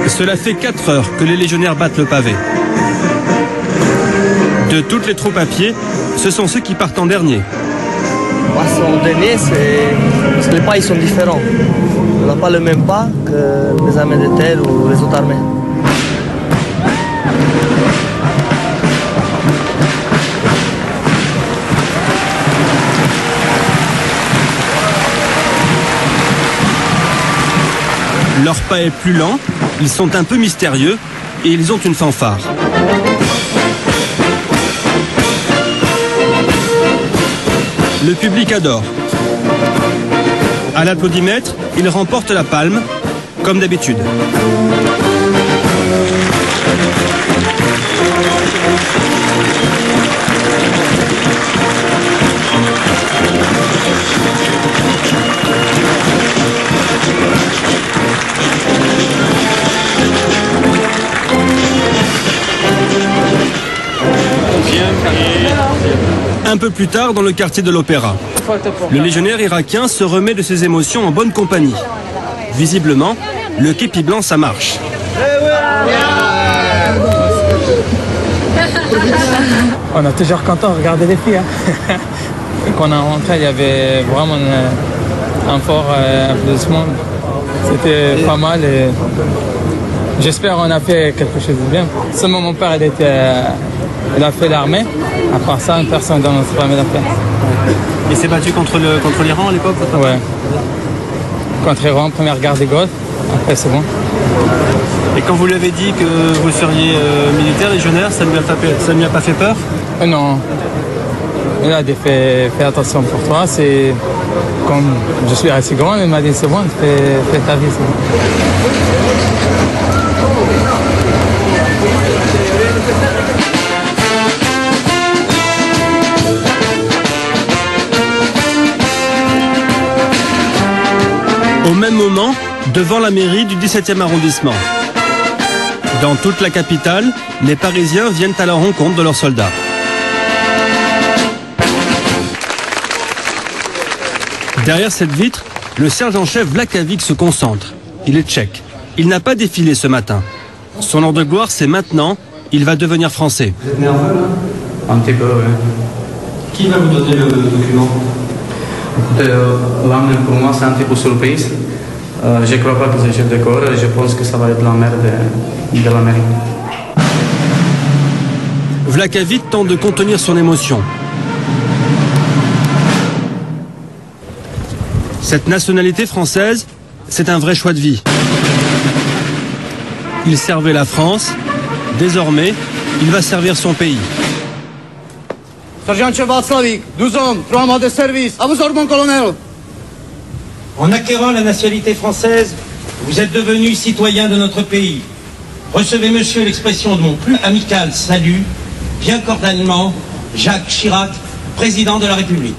Cela fait 4 heures que les légionnaires battent le pavé. De toutes les troupes à pied, ce sont ceux qui partent en dernier. En dernier, parce que les pas ils sont différents. On n'a pas le même pas que les armées de terre ou les autres armées. Leur pas est plus lent, ils sont un peu mystérieux et ils ont une fanfare. Le public adore. À l'applaudimètre, ils remportent la palme, comme d'habitude. Un peu plus tard, dans le quartier de l'Opéra, le légionnaire irakien se remet de ses émotions en bonne compagnie. Visiblement, le képi blanc, ça marche. On est toujours content de regarder les filles. Hein. Quand on est rentré, il y avait vraiment un fort applaudissement. C'était pas mal et j'espère qu'on a fait quelque chose de bien. Seulement mon père, il a fait l'armée. À part ça, personne dans notre famille l'a fait. Il s'est battu contre l'Iran à l'époque? Ouais. Contre l'Iran, première guerre des Golfe. Après, c'est bon. Et quand vous lui avez dit que vous seriez militaire, légionnaire, ça ne lui a pas fait peur? Non. Il a dit fais attention pour toi. C'est comme je suis assez grand, il m'a dit c'est bon, fais ta vie, c'est bon. Au même moment, devant la mairie du 17e arrondissement. Dans toute la capitale, les Parisiens viennent à la rencontre de leurs soldats. Derrière cette vitre, le sergent-chef Vlakavic se concentre. Il est tchèque. Il n'a pas défilé ce matin. Son heure de gloire, c'est maintenant. Il va devenir français. Vous êtes nerveux là? Un petit peu, oui. Qui va vous donner le document? Écoutez, là même pour moi c'est un petit peu surprise. Je ne crois pas que c'est chef de corps et je pense que ça va être la mère de l'Amérique. Vlakavic tente de contenir son émotion. Cette nationalité française, c'est un vrai choix de vie. Il servait la France. Désormais, il va servir son pays. Sergent Václavík, 12 hommes, 3 mois de service. À vos ordres, mon colonel. En acquérant la nationalité française, vous êtes devenu citoyen de notre pays. Recevez, monsieur, l'expression de mon plus amical salut, bien cordialement, Jacques Chirac, président de la République.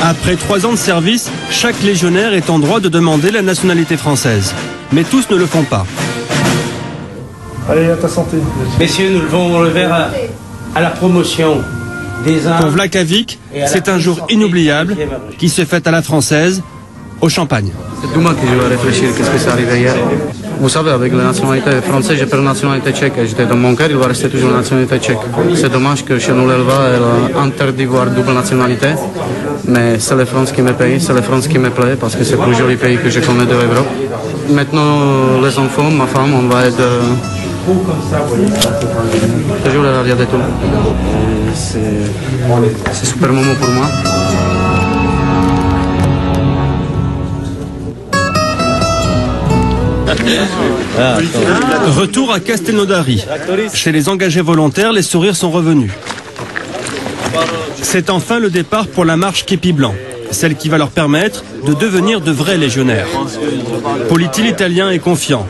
Après 3 ans de service, chaque légionnaire est en droit de demander la nationalité française. Mais tous ne le font pas. Allez, à ta santé. Messieurs, nous levons le verre à la promotion des uns. Pour Vlakavic, c'est un jour inoubliable qui se fête à la française, au champagne. C'est demain que je vais réfléchir qu'est-ce que c'est arrivé hier. Vous savez, avec la nationalité française, j'ai perdu la nationalité tchèque. J'étais dans mon cœur, il va rester toujours la nationalité tchèque. C'est dommage que chez nous, l'ELVA, elle a interdit de voir double nationalité. Mais c'est la France qui me paye, c'est la France qui me plaît, parce que c'est le plus joli pays que je connais de l'Europe. Maintenant, les enfants, ma femme, on va être toujours l'arrière de tout. C'est super moment pour moi. Retour à Castelnaudary. Chez les engagés volontaires, les sourires sont revenus. C'est enfin le départ pour la marche képi blanc, celle qui va leur permettre de devenir de vrais légionnaires. Politi l'italien est confiant.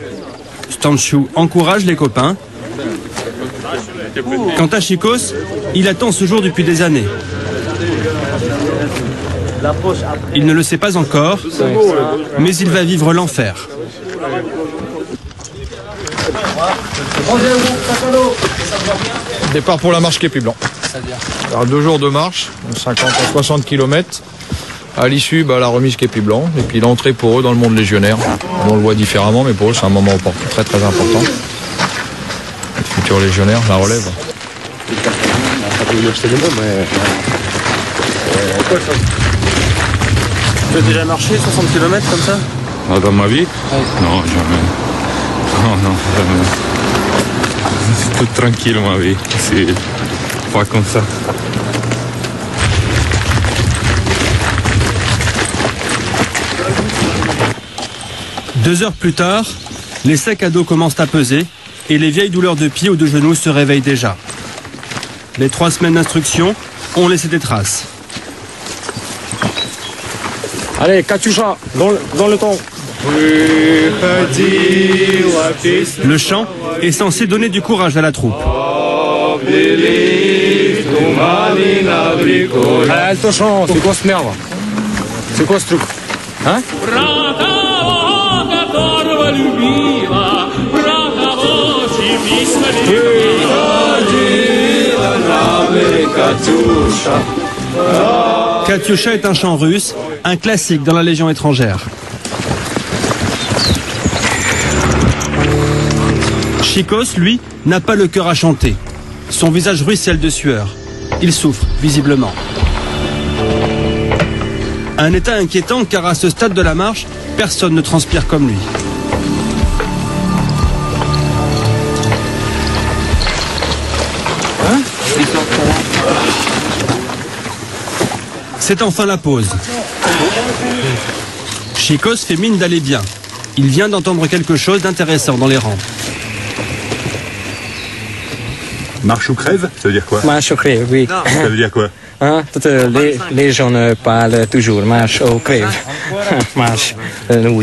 Stanciu encourage les copains. Quant à Chicos, il attend ce jour depuis des années. Il ne le sait pas encore, mais il va vivre l'enfer. Départ pour la marche képi blanc. Alors 2 jours de marche, 50 à 60 km. À l'issue, la remise képi blanc et puis l'entrée pour eux dans le monde légionnaire. On le voit différemment, mais pour eux c'est un moment très très important. Les futurs légionnaires, la relève. Tu as déjà marché 60 km comme ça? Dans ma vie? Non, jamais. Non, jamais. C'est tout tranquille ma vie. C'est pas comme ça. Deux heures plus tard, les sacs à dos commencent à peser et les vieilles douleurs de pieds ou de genoux se réveillent déjà. Les 3 semaines d'instruction ont laissé des traces. Allez, Katyusha, dans le temps. Le chant est censé donner du courage à la troupe. Elle te chante, c'est quoi ce merde? C'est quoi ce truc? Hein? Hey! Katyusha est un chant russe, un classique dans la Légion étrangère. Chikos, lui, n'a pas le cœur à chanter. Son visage ruisselle de sueur. Il souffre, visiblement. Un état inquiétant car à ce stade de la marche, personne ne transpire comme lui. C'est enfin la pause. Chikos fait mine d'aller bien. Il vient d'entendre quelque chose d'intéressant dans les rangs. Marche ou crève, ça veut dire quoi? Marche ou crève, oui. Ça veut dire quoi? Hein? Les gens parlent toujours marche ou crève. Marche, nous.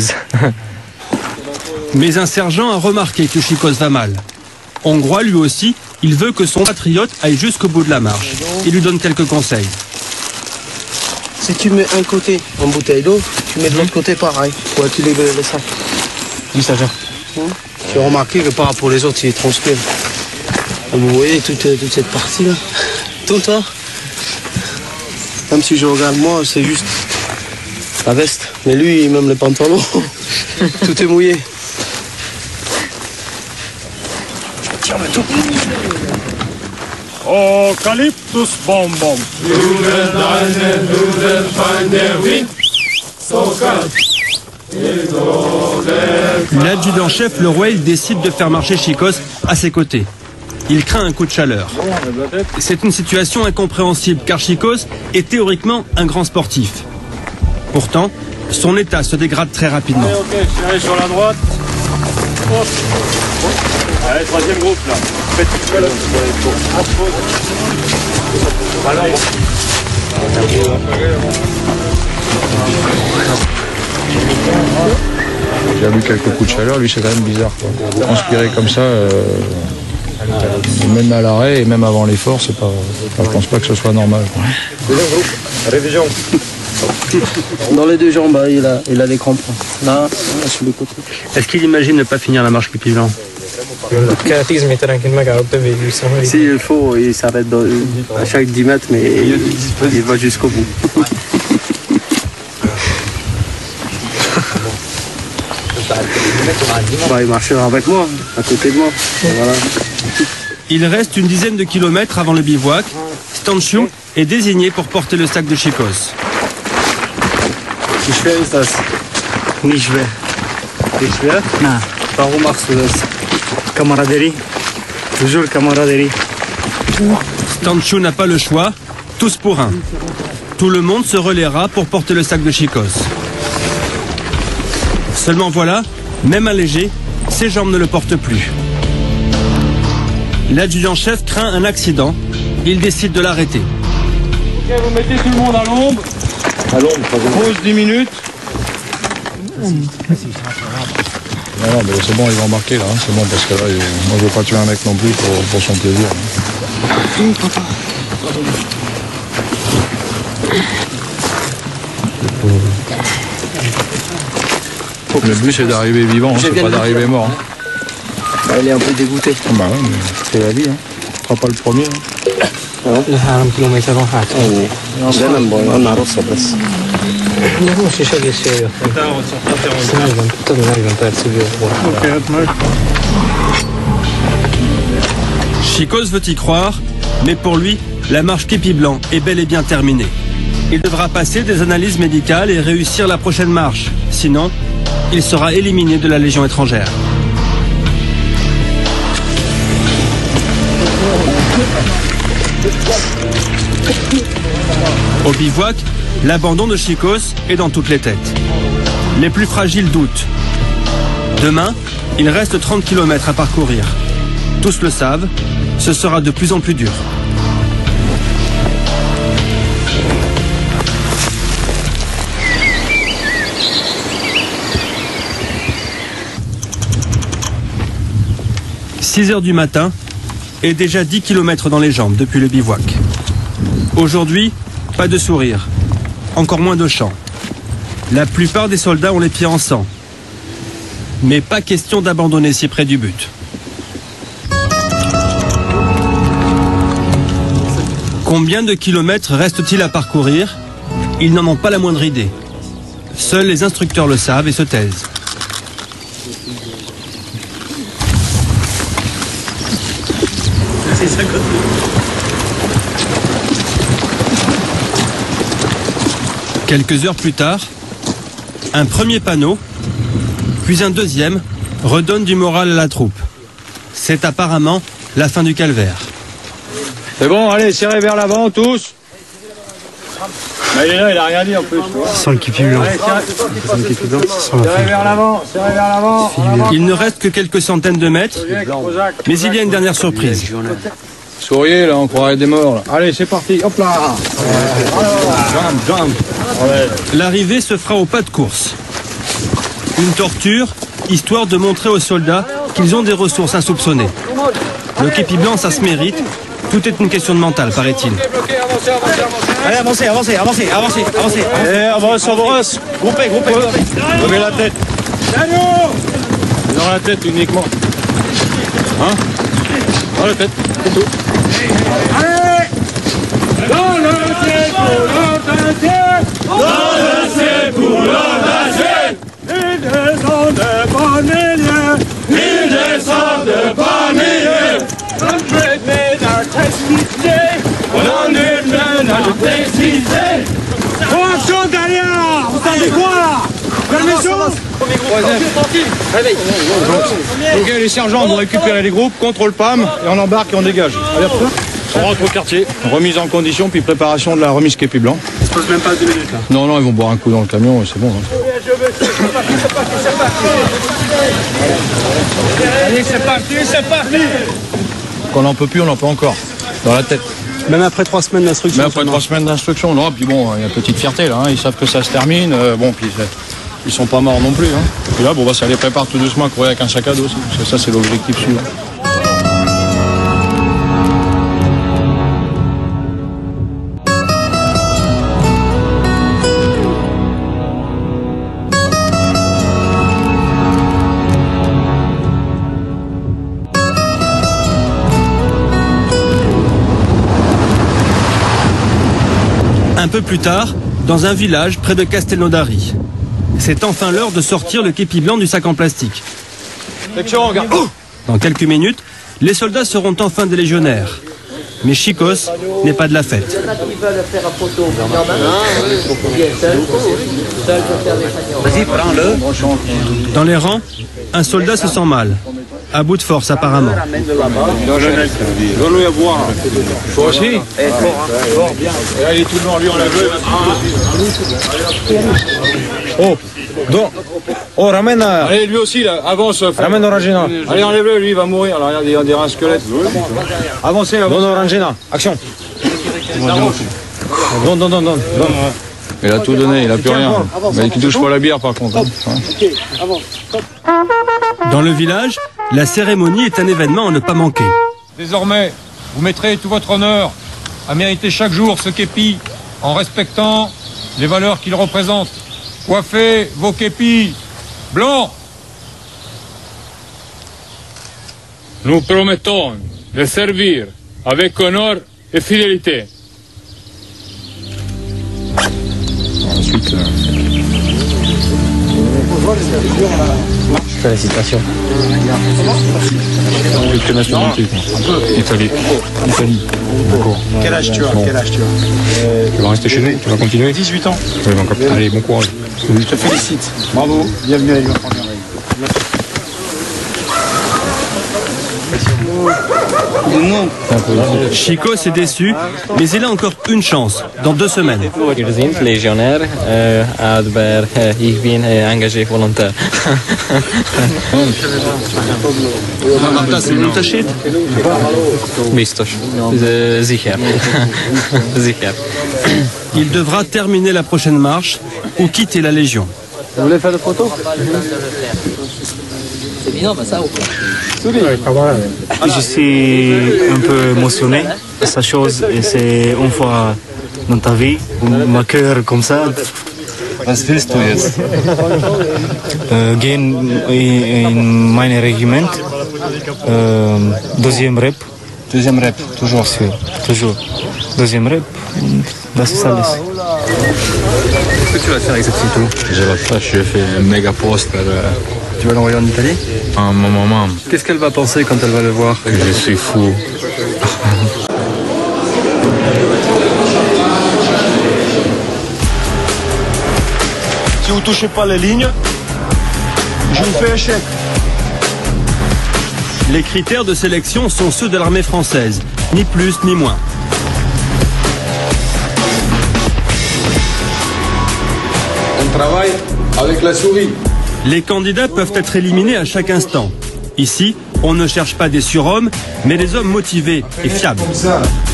Mais un sergent a remarqué que Chikos va mal. Hongrois, lui aussi, il veut que son patriote aille jusqu'au bout de la marche. Il lui donne quelques conseils. Si tu mets un côté en bouteille d'eau, tu mets de l'autre côté pareil, pour équilibrer les sacs. Oui, sergent. J'ai remarqué que par rapport aux autres, ils transpirent. Vous voyez toute cette partie-là, tout ça. Même si je regarde moi, c'est juste la veste. Mais lui, même les pantalons, tout est mouillé. Tiens le tout. Eucalyptus bonbon. L'adjudant-chef Leroy décide de faire marcher Chikos à ses côtés. Il craint un coup de chaleur. C'est une situation incompréhensible car Chikos est théoriquement un grand sportif. Pourtant, son état se dégrade très rapidement. Ok, serré sur la droite. Hop. Allez, troisième groupe là. Faites une colonne. J'ai vu quelques coups de chaleur, lui c'est quand même bizarre, quoi. Transpirer comme ça, même à l'arrêt et même avant l'effort, c'est pas, je pense pas que ce soit normal, quoi. Révision. Dans les deux jambes, il a des crampes. Là, sur le côté. Est-ce qu'il imagine ne pas finir la marche pipi blanc? S'il faut, il s'arrête à chaque 10 mètres, mais il va jusqu'au bout. Il marchera avec moi, à côté de moi. Voilà. Il reste une dizaine de kilomètres avant le bivouac. Stanchou est désigné pour porter le sac de Chikos. Wie schwer ist das? Nicht schwer. Nicht schwer? Nein. Warum machst du das? Camaraderie. Toujours camaraderie. Stanchou n'a pas le choix. Tous pour un. Tout le monde se relaiera pour porter le sac de Chikos. Seulement voilà, même allégé, ses jambes ne le portent plus. L'adjudant-chef craint un accident. Il décide de l'arrêter. Ok, vous mettez tout le monde à l'ombre. À l'ombre, Pause 10 minutes. Non, mais c'est bon, il va embarquer là, hein. C'est bon parce que là, moi je veux pas tuer un mec non plus pour son plaisir. Le but c'est d'arriver vivant, hein, c'est pas d'arriver mort. Hein. Il est un peu dégoûté. Bah ouais, mais c'est la vie, hein. Tu seras pas le premier. Hein. Chikos veut y croire, mais pour lui, la marche pipi blanc est bel et bien terminée. Il devra passer des analyses médicales et réussir la prochaine marche. Sinon, il sera éliminé de la Légion étrangère. Au bivouac, l'abandon de Chikos est dans toutes les têtes. Les plus fragiles doutent. Demain, il reste 30 km à parcourir. Tous le savent, ce sera de plus en plus dur. « 6 heures du matin et déjà 10 km dans les jambes depuis le bivouac. Aujourd'hui, pas de sourire, encore moins de chant. La plupart des soldats ont les pieds en sang. Mais pas question d'abandonner si près du but. Combien de kilomètres reste-t-il à parcourir? Ils n'en ont pas la moindre idée. Seuls les instructeurs le savent et se taisent. Quelques heures plus tard, un premier panneau, puis un deuxième, redonne du moral à la troupe. C'est apparemment la fin du calvaire. C'est bon, allez, serrez vers l'avant, tous. Mais il est là, il a rien dit en plus. Sans le képi blanc. Serrez vers l'avant, serrez vers l'avant. Il ne reste que quelques centaines de mètres, mais il y a une dernière surprise. Souriez, là, on croirait des morts. Là. Allez, c'est parti, hop là. Jump. L'arrivée se fera au pas de course. Une torture, histoire de montrer aux soldats qu'ils ont des ressources insoupçonnées. Le képi blanc, ça se mérite. Tout est une question de mental, paraît-il. Allez, avancez. Allez, avance. Groupez. Levez la tête. Dans la tête uniquement. Hein? Dans la tête, c'est tout. Allez! Dans le ciel pour l'audacieux! Ils descendent par milliers! Action derrière! Vous attendez quoi là? Ok, les sergents vont récupérer les groupes, contrôle PAM, et on embarque et on dégage. Allez, on rentre au quartier, remise en condition, puis préparation de la remise képi blanc. Ça se passe même pas 2 minutes là. Non, ils vont boire un coup dans le camion et c'est bon. Hein. Allez, c'est parti! Quand on n'en peut plus, on en peut encore. Dans la tête. Même après 3 semaines d'instruction. Mais après 3 semaines d'instruction, non, puis bon, il y a une petite fierté là, hein. Ils savent que ça se termine, bon, puis ils sont pas morts non plus. Hein. Puis là, bon, ça les prépare tout doucement à courir avec un sac à dos aussi, parce que ça, c'est l'objectif suivant. Un peu plus tard, dans un village près de Castelnaudary. C'est enfin l'heure de sortir le képi blanc du sac en plastique. Dans quelques minutes, les soldats seront enfin des légionnaires. Mais Chicos n'est pas de la fête. Vas-y, prends-le. Dans les rangs, un soldat se sent mal. À bout de force apparemment. Donne-lui à boire. Toi aussi. Fort bien. Et là, il est tout devant lui, on l'a vu. Ramène. Allez, lui aussi, là, avance. Ramène Orangina. Allez, enlève-le, lui, il va mourir. Alors, regarde, il y a un squelette. Avancez, Donne Orangina. Action. Donne. Il a tout donné, il a plus rien. Mais il touche pas la bière, par contre. Dans le village, la cérémonie est un événement à ne pas manquer. Désormais, vous mettrez tout votre honneur à mériter chaque jour ce képi en respectant les valeurs qu'il représente. Coiffez vos képis blancs. Nous promettons de servir avec honneur et fidélité. Ensuite, Félicitations. quelle nationalité? Italie. D'accord. Quel âge tu as? Tu vas rester chez nous? Tu vas continuer? 18 ans. Oui, bon, allez, bon courage. Je te félicite. Bravo. Bienvenue à l'Union. Chicos est déçu, mais il a encore une chance, dans 2 semaines. Wir sind Legionär, aber ich bin engagé volontaire. Biztos. Sicher. Sicher. Il devra terminer la prochaine marche ou quitter la Légion. Vous voulez faire des photos? Je suis un peu émotionné. Cette chose, c'est une fois dans ta vie, ma cœur comme ça. Was willst du jetzt? Gehen in mein Regiment. Deuxième rep. Deuxième rep, toujours. Toujours. Deuxième rep, das ist alles. Qu'est-ce que tu vas faire avec cette photo? Je vais faire, je fais un méga poster. Tu vas l'envoyer en Italie? À ma maman. Qu'est-ce qu'elle va penser quand elle va le voir? Que je suis fou. Si vous ne touchez pas les lignes, je vous fais échec. Les critères de sélection sont ceux de l'armée française, ni plus ni moins. On travaille avec la souris. Les candidats peuvent être éliminés à chaque instant. Ici, on ne cherche pas des surhommes, mais des hommes motivés et fiables.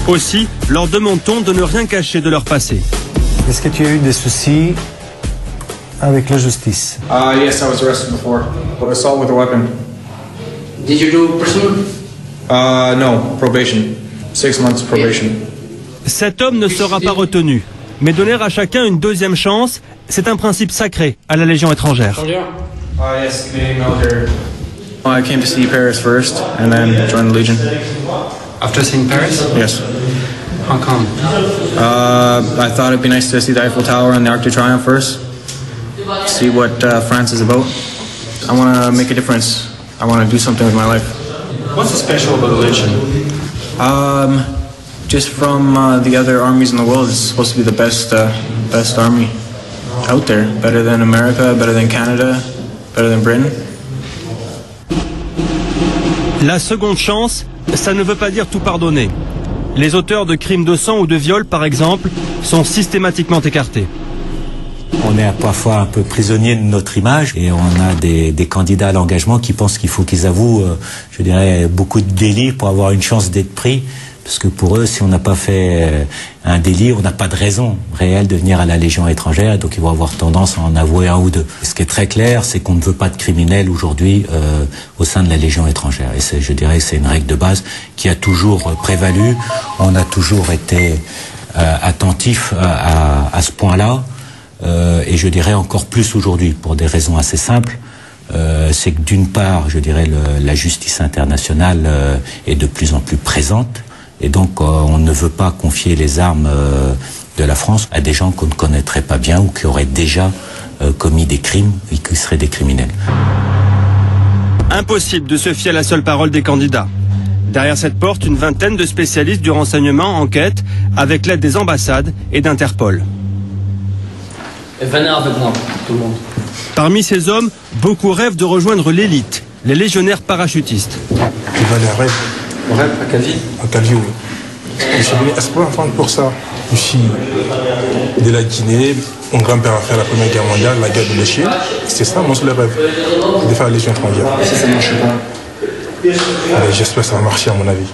Aussi, leur demande-t-on de ne rien cacher de leur passé. Est-ce que tu as eu des soucis avec la justice? Yes, I was arrested before. Assault with a weapon. Did you do prison? No, probation. 6 months probation. Cet homme ne sera pas retenu, mais donner à chacun une deuxième chance, c'est un principe sacré à la Légion étrangère. Yes, Canadian military. I came to see Paris first, and then joined the Legion. After seeing Paris? Yes. How come? I thought it'd be nice to see the Eiffel Tower and the Arc de Triomphe first. See what France is about. I want to make a difference. I want to do something with my life. What's so special about the Legion? Just from the other armies in the world, it's supposed to be the best army out there. Better than America, better than Canada, better than Britain. La seconde chance, ça ne veut pas dire tout pardonner. Les auteurs de crimes de sang ou de viol, par exemple, sont systématiquement écartés. On est parfois un peu prisonnier de notre image et on a des candidats à l'engagement qui pensent qu'il faut qu'ils avouent, je dirais, beaucoup de délits pour avoir une chance d'être pris. Parce que pour eux, si on n'a pas fait un délit, on n'a pas de raison réelle de venir à la Légion étrangère, donc ils vont avoir tendance à en avouer un ou deux. Ce qui est très clair, c'est qu'on ne veut pas de criminels aujourd'hui au sein de la Légion étrangère. Et je dirais que c'est une règle de base qui a toujours prévalu. On a toujours été attentif à ce point-là. Et je dirais encore plus aujourd'hui, pour des raisons assez simples. C'est que d'une part, je dirais, la justice internationale est de plus en plus présente. Et donc, on ne veut pas confier les armes de la France à des gens qu'on ne connaîtrait pas bien ou qui auraient déjà commis des crimes et qui seraient des criminels. Impossible de se fier à la seule parole des candidats. Derrière cette porte, une vingtaine de spécialistes du renseignement enquêtent avec l'aide des ambassades et d'Interpol. Venez avec moi, tout le monde. Parmi ces hommes, beaucoup rêvent de rejoindre l'élite, les légionnaires parachutistes. Au rêve à Calvi? À Calvi, oui. Je suis venu exprès pour ça. Je suis de la Guinée. Mon grand-père a fait la Première Guerre mondiale, la guerre de l'Échine. C'est ça mon seul rêve, de faire la Légion étrangère. Et si ça ne marche pas? J'espère que ça va marcher à mon avis.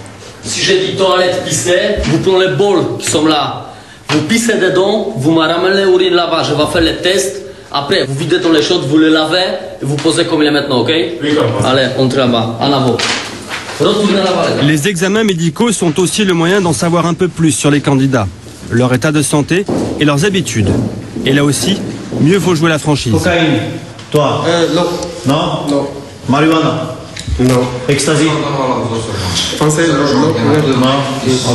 Si j'ai dit toilette pisser, vous prenez les bols qui sont là. Vous pissez dedans, vous me ramenez l'urine là-bas, je vais faire les tests. Après, vous videz dans les chaudes, vous les lavez et vous posez comme il est maintenant, ok? Oui, allez, entrez en bas, en avant. Retournez là-bas. Les examens médicaux sont aussi le moyen d'en savoir un peu plus sur les candidats, leur état de santé et leurs habitudes. Et là aussi, mieux vaut jouer la franchise. Cocaïne. Toi? Non. Non? Non. Marijuana? Non. Ecstasy? Français?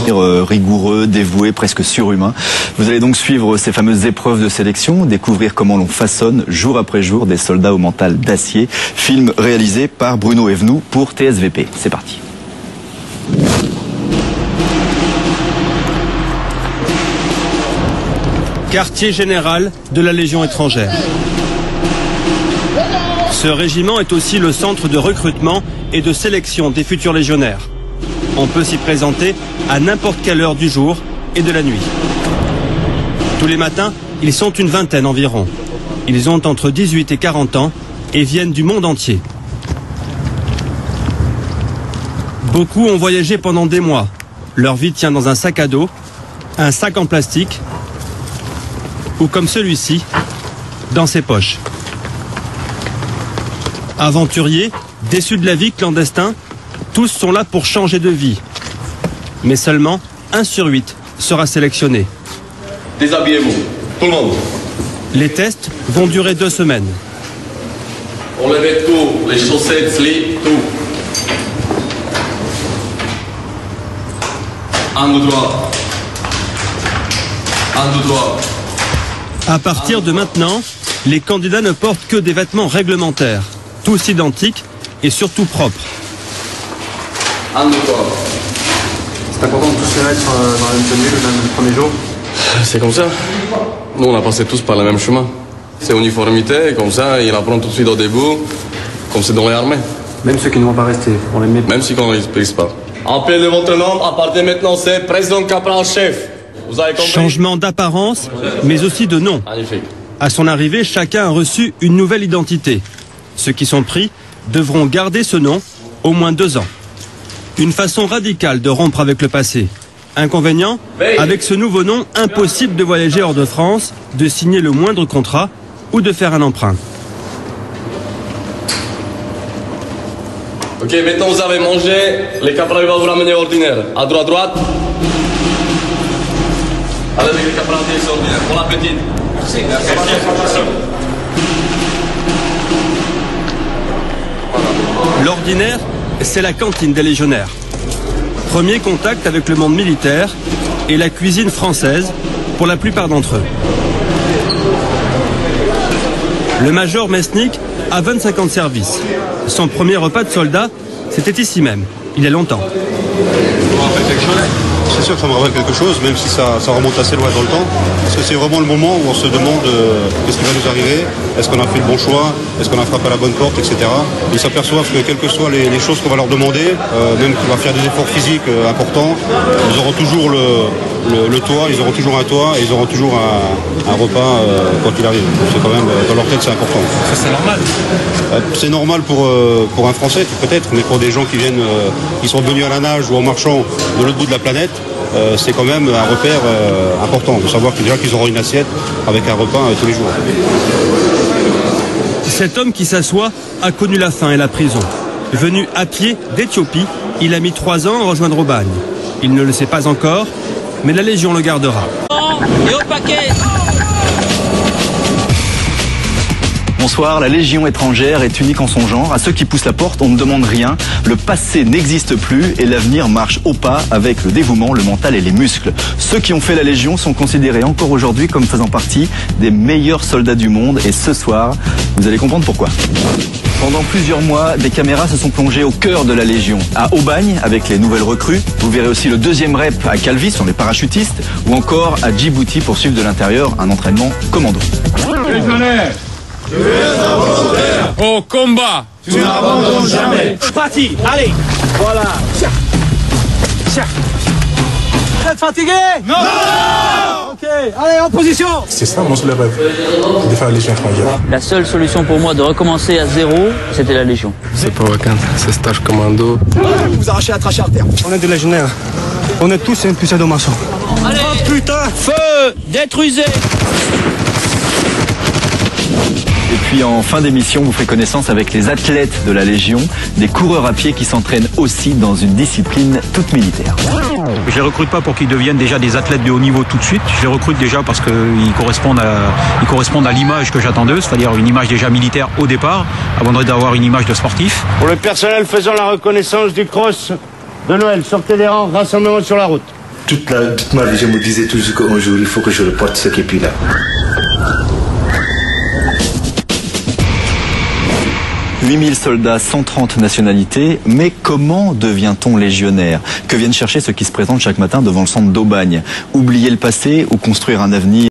Non. Rigoureux, dévoué, presque surhumain. Vous allez donc suivre ces fameuses épreuves de sélection, découvrir comment l'on façonne jour après jour des soldats au mental d'acier. Film réalisé par Bruno Evenou pour TSVP. C'est parti. Quartier général de la Légion étrangère. Ce régiment est aussi le centre de recrutement et de sélection des futurs légionnaires. On peut s'y présenter à n'importe quelle heure du jour et de la nuit. Tous les matins, ils sont une vingtaine environ. Ils ont entre 18 et 40 ans et viennent du monde entier. Beaucoup ont voyagé pendant des mois. Leur vie tient dans un sac à dos, un sac en plastique ou comme celui-ci, dans ses poches. Aventuriers, déçus de la vie, clandestins, tous sont là pour changer de vie. Mais seulement 1 sur 8 sera sélectionné. Déshabillez-vous, tout le monde. Les tests vont durer 2 semaines. Enlevez tout, les chaussettes, slip, tout. En droit. À partir de maintenant, les candidats ne portent que des vêtements réglementaires, tous identiques et surtout propres. C'est important de tous les mettre dans la même tenue le premier jour. C'est comme ça. Nous, on a passé tous par le même chemin. C'est uniformité, comme ça, il apprend tout de suite au début, comme c'est dans les armées. Même ceux qui ne vont pas rester, on les met. Même si on ne les prise pas. Appelez votre nom, à partir de maintenant, c'est président Capral chef. Vous avez compris? Changement d'apparence, mais aussi de nom. Magnifique. À son arrivée, chacun a reçu une nouvelle identité. Ceux qui sont pris devront garder ce nom au moins 2 ans. Une façon radicale de rompre avec le passé. Inconvénient, avec ce nouveau nom, impossible de voyager hors de France, de signer le moindre contrat ou de faire un emprunt. Ok, maintenant vous avez mangé, les caprals vont vous ramener ordinaire. À droite. Allez, les caprals c'est ordinaire. Bon appétit. Merci. L'ordinaire, c'est la cantine des légionnaires. Premier contact avec le monde militaire et la cuisine française pour la plupart d'entre eux. Le major Mesnik a 25 ans de service. Son premier repas de soldat, c'était ici même, il y a longtemps. C'est sûr que ça me rappelle quelque chose, même si ça remonte assez loin dans le temps. Parce que c'est vraiment le moment où on se demande qu'est-ce qui va nous arriver, est-ce qu'on a fait le bon choix, est-ce qu'on a frappé à la bonne porte, etc. Ils s'aperçoivent que quelles que soient les choses qu'on va leur demander, même qu'on va faire des efforts physiques importants, ils auront toujours le toit, ils auront toujours un toit et ils auront toujours un repas quand il arrive. C'est quand même, dans leur tête, c'est important. Ça, c'est normal. C'est normal pour un Français, peut-être, mais pour des gens qui viennent, qui sont venus à la nage ou en marchant de l'autre bout de la planète, c'est quand même un repère important de savoir qu'ils auront une assiette avec un repas tous les jours. Cet homme qui s'assoit a connu la faim et la prison. Venu à pied d'Éthiopie, il a mis 3 ans à rejoindre Aubagne. Il ne le sait pas encore, mais la Légion le gardera. Et au paquet. Bonsoir, la Légion étrangère est unique en son genre. À ceux qui poussent la porte, on ne demande rien. Le passé n'existe plus et l'avenir marche au pas avec le dévouement, le mental et les muscles. Ceux qui ont fait la Légion sont considérés encore aujourd'hui comme faisant partie des meilleurs soldats du monde. Et ce soir, vous allez comprendre pourquoi. Pendant plusieurs mois, des caméras se sont plongées au cœur de la Légion. À Aubagne, avec les nouvelles recrues. Vous verrez aussi le 2e rep à Calvi, sur les parachutistes. Ou encore à Djibouti pour suivre de l'intérieur un entraînement commando. Légionnaire, tu es un volontaire. Au combat, tu n'abandonnes jamais. Parti, allez. Voilà. Vous êtes fatigué? Non. Ok, allez, en position. C'est ça mon seul rêve, de faire la Légion étrangère. La seule solution pour moi de recommencer à zéro, c'était la Légion. C'est pas vacant, c'est stage commando. Vous arrachez la trachée artère. On est des légionnaires. On est tous un putain de maçon. Allez, oh putain. Feu, détruisez. Et puis en fin d'émission, vous ferez connaissance avec les athlètes de la Légion, des coureurs à pied qui s'entraînent aussi dans une discipline toute militaire. Je les recrute pas pour qu'ils deviennent déjà des athlètes de haut niveau tout de suite. Je les recrute déjà parce qu'ils correspondent à l'image que j'attends d'eux, c'est-à-dire une image déjà militaire au départ, avant d'avoir une image de sportif. Pour le personnel faisant la reconnaissance du cross de Noël, sortez des rangs, rassemblement sur la route. Toute ma vie, je me disais toujours qu'un jour, il faut que je reporte ce képi-là. « 8000 soldats, 130 nationalités, mais comment devient-on légionnaire? Que viennent chercher ceux qui se présentent chaque matin devant le centre d'Aubagne? Oublier le passé ou construire un avenir